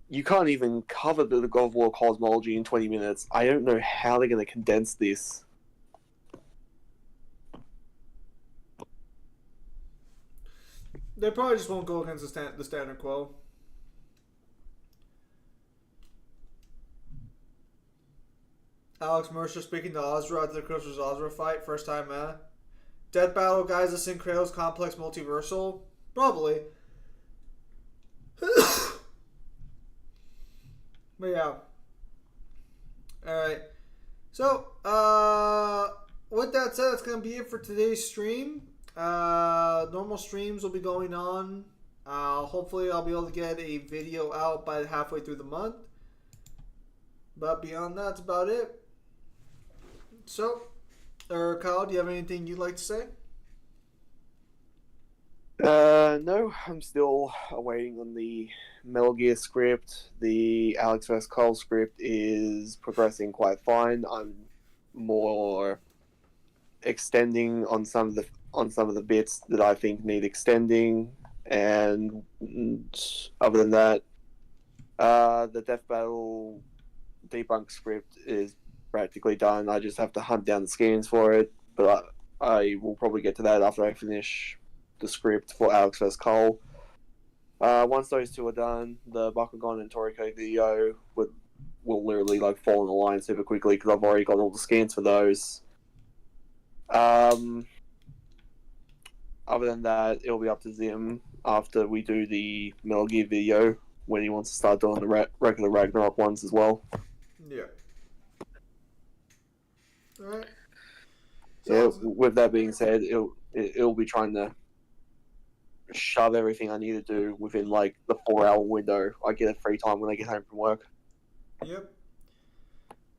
You can't even cover the God of War cosmology in 20 minutes. I don't know how they're going to condense this. They probably just won't go against the standard quo. Alex Mercer speaking to Ozra at the Kratos Ozra fight. First time, Death Battle guys that's in Kratos Complex Multiversal? Probably. But yeah. Alright. So, with that said, that's going to be it for today's stream. Normal streams will be going on. Hopefully I'll be able to get a video out by halfway through the month. But beyond that, that's about it. So, Kyle, do you have anything you'd like to say? No, I'm still awaiting on the Metal Gear script. The Alex vs. Cole script is progressing quite fine. I'm more extending on some of the bits that I think need extending, and other than that, the Death Battle debunk script is practically done. I just have to hunt down the scans for it, but I will probably get to that after I finish the script for Alex vs. Cole. Once those two are done, the Bakugan and Toriko video will literally like fall in the line super quickly because I've already got all the scans for those. Other than that, it'll be up to Zim after we do the Metal Gear video when he wants to start doing the regular Ragnarok ones as well. Yeah. Alright. Yeah, with that being said, it'll be trying to shove everything I need to do within like the 4-hour window I get of free time when I get home from work. Yep.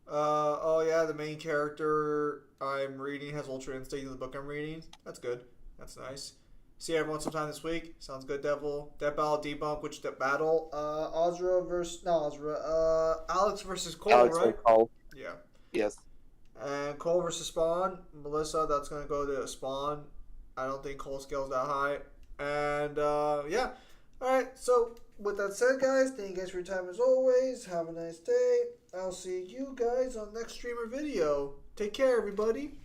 Oh yeah, the main character I'm reading has Ultra Instinct in the book I'm reading. That's good. That's nice. See everyone sometime this week. Sounds good, Devil. Death Battle debunk, which Death Battle? Alex versus Cole, Alex right? versus Cole. Yeah. Yes. And Cole versus Spawn. Melissa, that's gonna go to Spawn. I don't think Cole scales that high. And yeah. Alright, so with that said, guys, thank you guys for your time as always. Have a nice day. I'll see you guys on next stream or video. Take care, everybody.